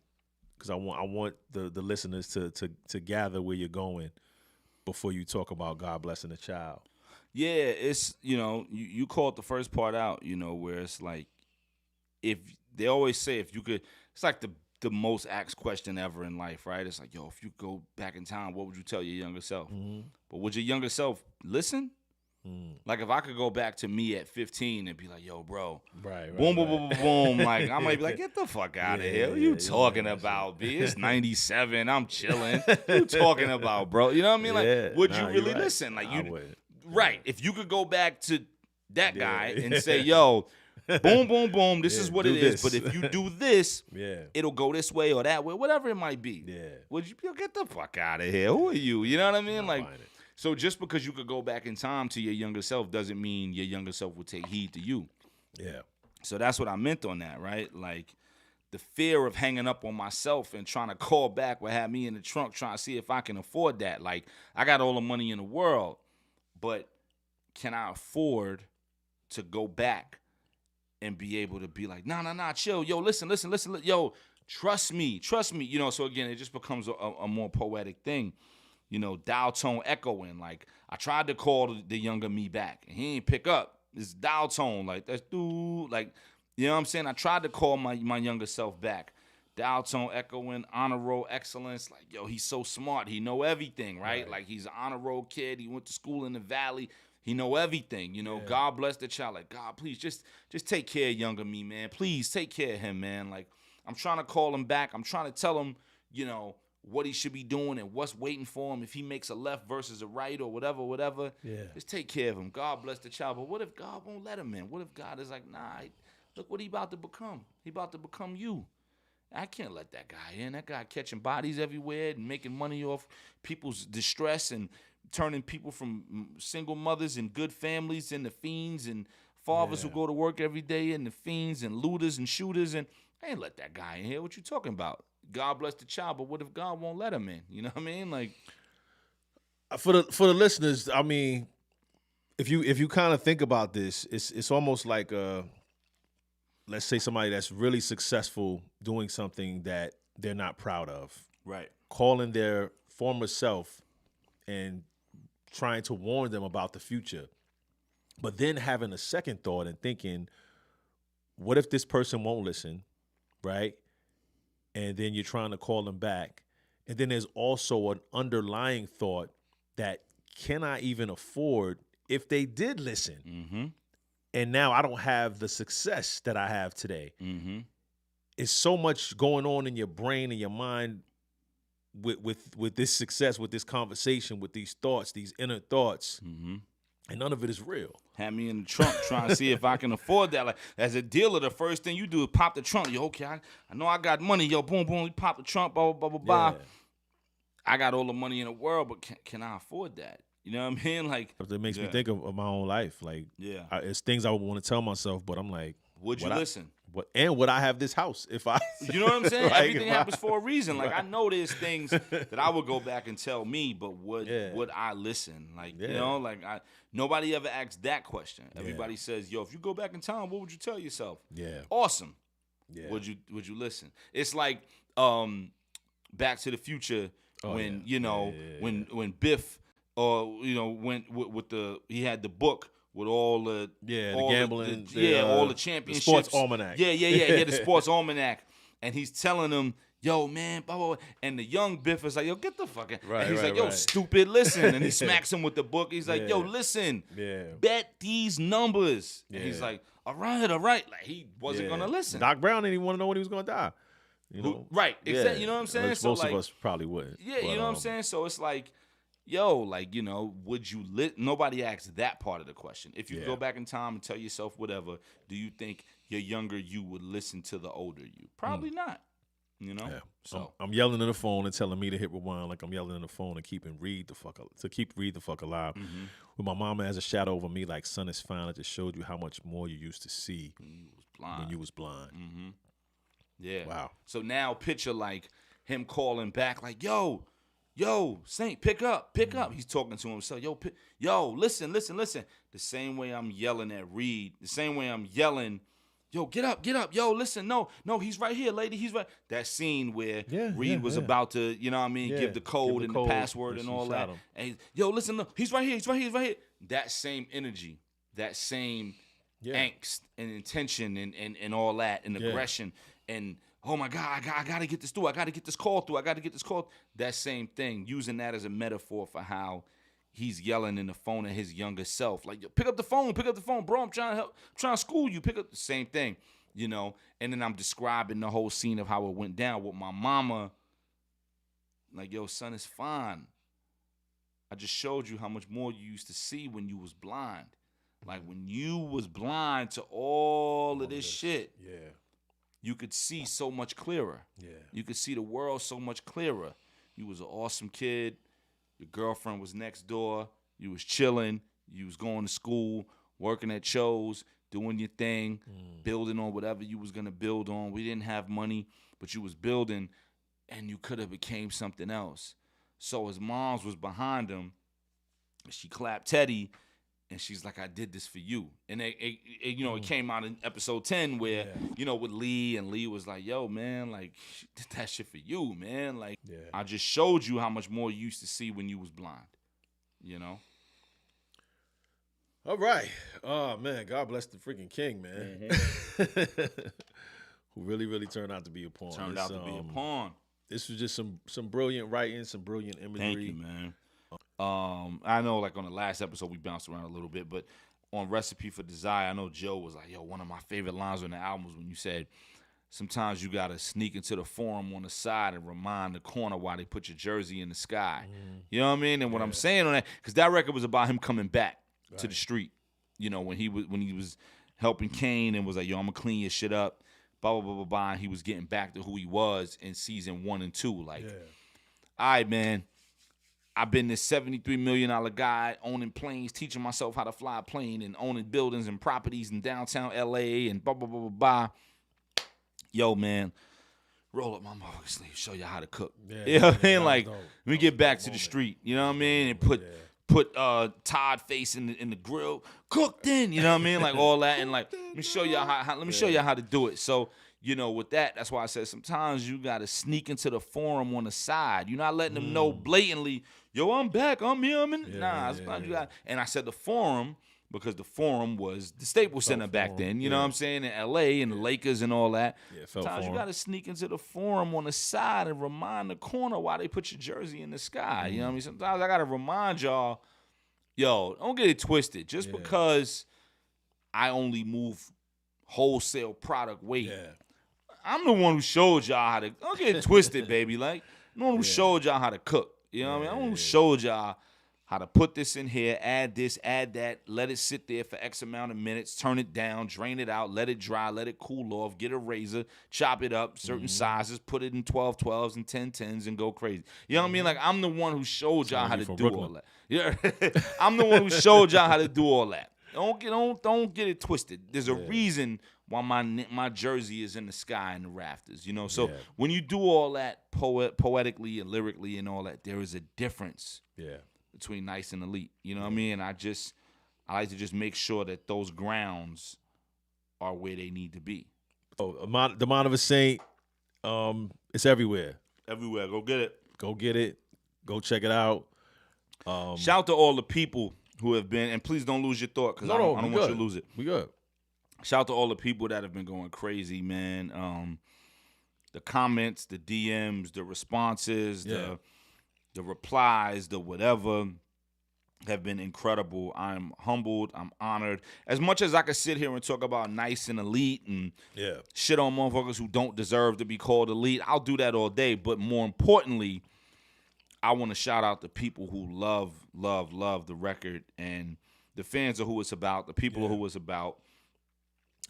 because I want the listeners to gather where you're going before you talk about God blessing the child. Yeah, it's, you know, you called the first part out, you know, where it's like, if they always say if you could, it's like the most asked question ever in life, right? It's like, yo, if you go back in time, what would you tell your younger self? But would your younger self listen? Like, if I could go back to me at 15 and be like, yo, bro, boom, boom, boom, like, I might be like, get the fuck out of here. What you talking about, B? It's 97. I'm chilling. What you talking about, bro? You know what I mean? Like, would you really listen? Like, you, right. If you could go back to that guy and say, yo, boom, boom, boom, this is what it is. But if you do this, it'll go this way or that way, whatever it might be. Would you get the fuck out of here? Who are you? You know what I mean? Like, so just because you could go back in time to your younger self doesn't mean your younger self will take heed to you. Yeah. So that's what I meant on that, right? Like, the fear of hanging up on myself and trying to call back would have me in the trunk trying to see if I can afford that. Like, I got all the money in the world, but can I afford to go back and be able to be like, nah, chill. Yo, listen. Yo, trust me. You know, so again, it just becomes a more poetic thing. You know, dial tone echoing. Like, I tried to call the younger me back, and he ain't pick up. It's dial tone. Like, that's dude. Like, you know what I'm saying? I tried to call my younger self back. Dial tone echoing, honor roll excellence. Like, yo, he's so smart. He know everything, right? Like, he's an honor roll kid. He went to school in the Valley. He know everything, you know. God bless the child. Like, God, please, just take care of younger me, man. Please take care of him, man. Like, I'm trying to call him back. I'm trying to tell him, you know, what he should be doing and what's waiting for him if he makes a left versus a right or whatever. Just take care of him. God bless the child. But what if God won't let him in? What if God is like, nah, look what he about to become. He about to become you. I can't let that guy in. That guy catching bodies everywhere and making money off people's distress and turning people from single mothers and good families into fiends and fathers who go to work every day into fiends and looters and shooters. And I ain't let that guy in here. What you talking about? God bless the child, but what if God won't let him in? You know what I mean? Like, for the listeners, I mean, if you kind of think about this, it's almost like let's say somebody that's really successful doing something that they're not proud of. right. Calling their former self and trying to warn them about the future. But then having a second thought and thinking, what if this person won't listen, right? And then you're trying to call them back. And then there's also an underlying thought that, can I even afford if they did listen? Mm-hmm. And now I don't have the success that I have today. Mm-hmm. It's so much going on in your brain and your mind with this success, with this conversation, with these thoughts, these inner thoughts, and none of it is real. Had me in the trunk trying to see if I can afford that. Like, as a dealer, the first thing you do is pop the trunk. Yo, okay, I know I got money. Yo, boom, boom, you pop the trunk, blah, blah, blah, blah, blah. I got all the money in the world, but can I afford that? You know what I mean? Like, It makes me think of my own life. Like, it's things I would want to tell myself, but I'm like, would you listen? Would I have this house if I? You know what I'm saying? Like, Everything happens for a reason. Like, I know there's things that I would go back and tell me, but would I listen? Like, you know, like nobody ever asked that question. Everybody says, yo, if you go back in time, what would you tell yourself? Yeah. Awesome. Yeah. Would you listen? It's like Back to the Future when when Biff went with he had the book with all the gambling, all the championships, the sports almanac. The sports almanac, and he's telling them, yo, man, blah, blah, blah. And the young Biff is like, yo, get the fucking, and he's like, yo, stupid, listen, and he smacks him with the book. He's like, yo, listen, bet these numbers, and he's like, all right, like he wasn't gonna listen. Doc Brown didn't even want to know when he was gonna die. You know, right? Exactly. You know what I'm saying? Most of us probably wouldn't. Yeah, you know what I'm saying? So it's like, yo, like, you know, would you nobody asks that part of the question. If you go back in time and tell yourself whatever, do you think your younger you would listen to the older you? Probably not. You know? Yeah. So I'm yelling on the phone and telling me to hit rewind, like I'm yelling on the phone and keep Reed the fuck alive. With my mama as a shadow over me, like, son, it's fine. I just showed you how much more you used to see when you was blind. Yeah. Wow. So now picture like him calling back, like, yo, Saint, pick up. He's talking to himself. Yo, listen. The same way I'm yelling at Reed, the same way I'm yelling, yo, get up. Yo, listen, no, he's right here, lady. He's right. That scene where Reed was about to, you know what I mean, give the code and the password and all that. And yo, listen, no, he's right here. That same energy, that same angst and intention and all that and aggression and, oh my God, I gotta get this through. I gotta get this call through. That same thing, using that as a metaphor for how he's yelling in the phone at his younger self. Like, pick up the phone, bro. I'm trying to help. I'm trying to school you. Pick up the same thing, you know. And then I'm describing the whole scene of how it went down with my mama. Like, yo, son, it's fine. I just showed you how much more you used to see when you was blind. Like, when you was blind to all of this shit. Yeah. You could see so much clearer. Yeah. You could see the world so much clearer. You was an awesome kid. Your girlfriend was next door. You was chilling. You was going to school, working at shows, doing your thing, building on whatever you was going to build on. We didn't have money, but you was building, and you could have became something else. So his mom's was behind him. She clapped Teddy, and she's like, I did this for you. And it came out in episode 10 where, with Lee, and Lee was like, yo, man, like, she did that shit for you, man. Like, I just showed you how much more you used to see when you was blind, you know? All right. Oh, man, God bless the freaking king, man. Who really, really turned out to be a pawn. Turned out to be a pawn. This was just some brilliant writing, some brilliant imagery. Thank you, man. I know, like, on the last episode we bounced around a little bit, but on Recipe for Desire, I know Joe was like, yo, one of my favorite lines on the album was when you said, sometimes you got to sneak into the forum on the side and remind the corner why they put your jersey in the sky. You know what I mean? And what I'm saying on that, because that record was about him coming back to the street, when he was helping Kane and was like, yo, I'm going to clean your shit up, blah, blah, blah, blah, blah. And he was getting back to who he was in season 1 and 2. Like, Yeah. all right, man, I've been this $73 million guy owning planes, teaching myself how to fly a plane and owning buildings and properties in downtown LA and blah, blah, blah, blah, blah. Yo, man, roll up my motherfucking sleeve, show you how to cook. Yeah, You know what I yeah, mean? Like, dope. let me get back to the street. You know what I mean? And put Todd face in the grill, cooked in. You know what I mean? Like all that, and like let me show y'all how to do it. So with that's why I said sometimes you gotta sneak into the forum on the side. You're not letting them know blatantly. Yo, I'm back. I'm here. I'm in. You got. And I said the forum because the forum was the Staples Center back then. You know what I'm saying? In L.A. and the Lakers and all that. Yeah, sometimes you got to sneak into the forum on the side and remind the corner why they put your jersey in the sky. You know what I mean? Sometimes I got to remind y'all, yo, don't get it twisted. Just because I only move wholesale product weight, I'm the one who showed y'all how to. Don't get it twisted, baby. Like, I'm the one who showed y'all how to cook. You know what I mean? I'm the one who showed y'all how to put this in here, add this, add that, let it sit there for X amount of minutes, turn it down, drain it out, let it dry, let it cool off, get a razor, chop it up, certain sizes, put it in 12-12s and 10-10s and go crazy. You know what I mean? Like, I'm the one who showed y'all how to do all that. Yeah, I'm the one who showed y'all how to do all that. Don't get it twisted. There's a reason why my jersey is in the sky and the rafters, So when you do all that poetically and lyrically and all that, there is a difference. Yeah. Between nice and elite, you know what I mean? I like to just make sure that those grounds are where they need to be. Oh, the Mind of a Saint, it's everywhere. Everywhere, go get it. Go get it. Go check it out. Shout out to all the people who have been, and please don't lose your thought because I don't want you to lose it. We good. Shout out to all the people that have been going crazy, man. The comments, the DMs, the responses, the replies, the whatever have been incredible. I'm humbled. I'm honored. As much as I could sit here and talk about nice and elite and shit on motherfuckers who don't deserve to be called elite, I'll do that all day. But more importantly, I want to shout out the people who love the record and the fans of who it's about, the people of who it's about.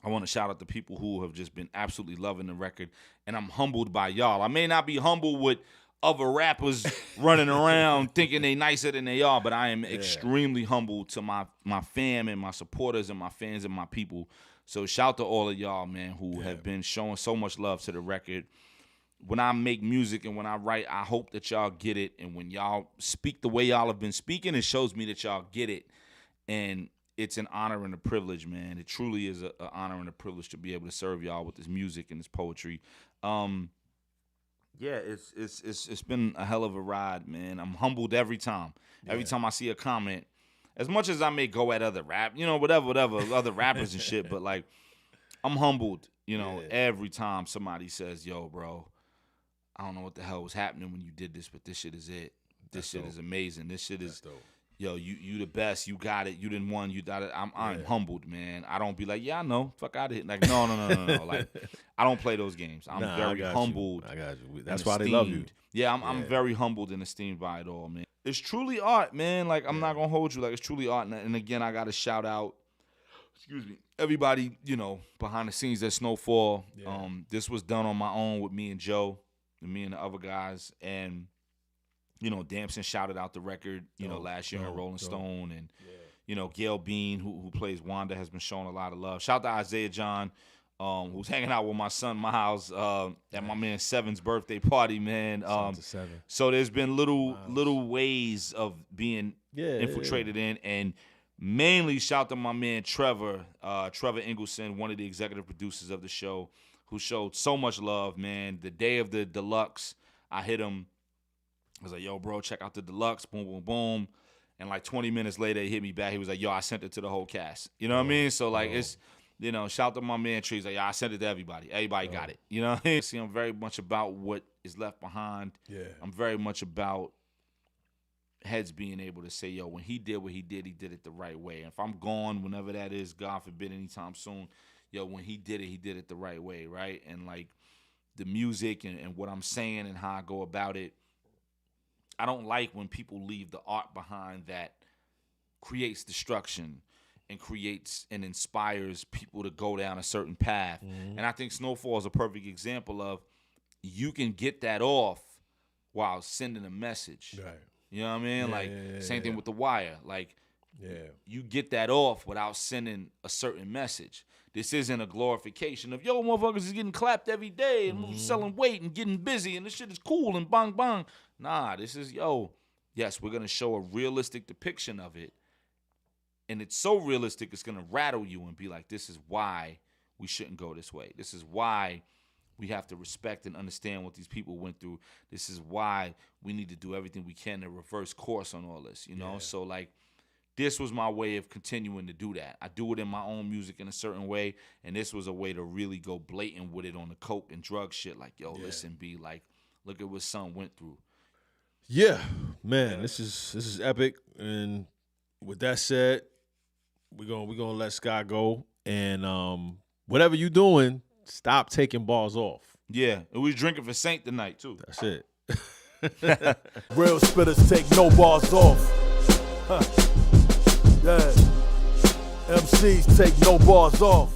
I want to shout out the people who have just been absolutely loving the record. And I'm humbled by y'all. I may not be humbled with other rappers running around thinking they nicer than they are, but I am extremely humble to my fam and my supporters and my fans and my people. So shout to all of y'all, man, who have been showing so much love to the record. When I make music and when I write, I hope that y'all get it. And when y'all speak the way y'all have been speaking, it shows me that y'all get it. And it's an honor and a privilege, man. It truly is an honor and a privilege to be able to serve y'all with this music and this poetry. Yeah, it's been a hell of a ride, man. I'm humbled every time. Every time I see a comment, as much as I may go at other whatever, other rappers and shit, but like, I'm humbled, every time somebody says, yo, bro, I don't know what the hell was happening when you did this, but this shit is it. This shit is amazing. This shit is, yo, you the best. You got it. You didn't won. You got it. I'm humbled, man. I don't be like, yeah, I know. Fuck out of here. Like, no. Like, I don't play those games. I'm very humbled. I got you. That's why they love you. Yeah, I'm very humbled and esteemed by it all, man. It's truly art, man. Like, I'm not gonna hold you. Like, it's truly art. And again, I gotta shout out, everybody, behind the scenes at Snowfall. Yeah. This was done on my own with me and Joe, and me and the other guys, and Damson shouted out the record, last year in Rolling Stone, and Gail Bean, who plays Wanda, has been showing a lot of love. Shout out to Isaiah John, who's hanging out with my son Miles at my man Seven's birthday party, man. So there's been little ways of being infiltrated in, and mainly shout to my man Trevor Ingleson, one of the executive producers of the show, who showed so much love, man. The day of the Deluxe, I hit him. I was like, yo, bro, check out the Deluxe, boom, boom, boom. And like 20 minutes later, he hit me back. He was like, yo, I sent it to the whole cast. You know what I mean? So like, it's, shout to my man Trees. Like, yo, I sent it to everybody. Everybody got it. You know what I mean? See, I'm very much about what is left behind. Yeah. I'm very much about heads being able to say, yo, when he did what he did it the right way. And if I'm gone, whenever that is, God forbid, anytime soon, yo, when he did it the right way, right? And like the music and what I'm saying and how I go about it, I don't like when people leave the art behind that creates destruction and creates and inspires people to go down a certain path. And I think Snowfall is a perfect example of you can get that off while sending a message. Right. You know what I mean? Like, same thing with The Wire. Like, you get that off without sending a certain message. This isn't a glorification of, yo, motherfuckers is getting clapped every day and selling weight and getting busy and this shit is cool and bang, bang. Nah, this is, yo, yes, we're going to show a realistic depiction of it. And it's so realistic, it's going to rattle you and be like, this is why we shouldn't go this way. This is why we have to respect and understand what these people went through. This is why we need to do everything we can to reverse course on all this, you know? Yeah. So, like, this was my way of continuing to do that. I do it in my own music in a certain way, and this was a way to really go blatant with it on the coke and drug shit. Like, yo, listen, B, like, look at what son went through. Yeah, man, this is epic. And with that said, we're gonna let Sky go. And whatever you doing, stop taking bars off. Yeah, and we was drinking for Saint tonight too. That's it. Real spitters take no bars off. Yeah. MCs take no bars off.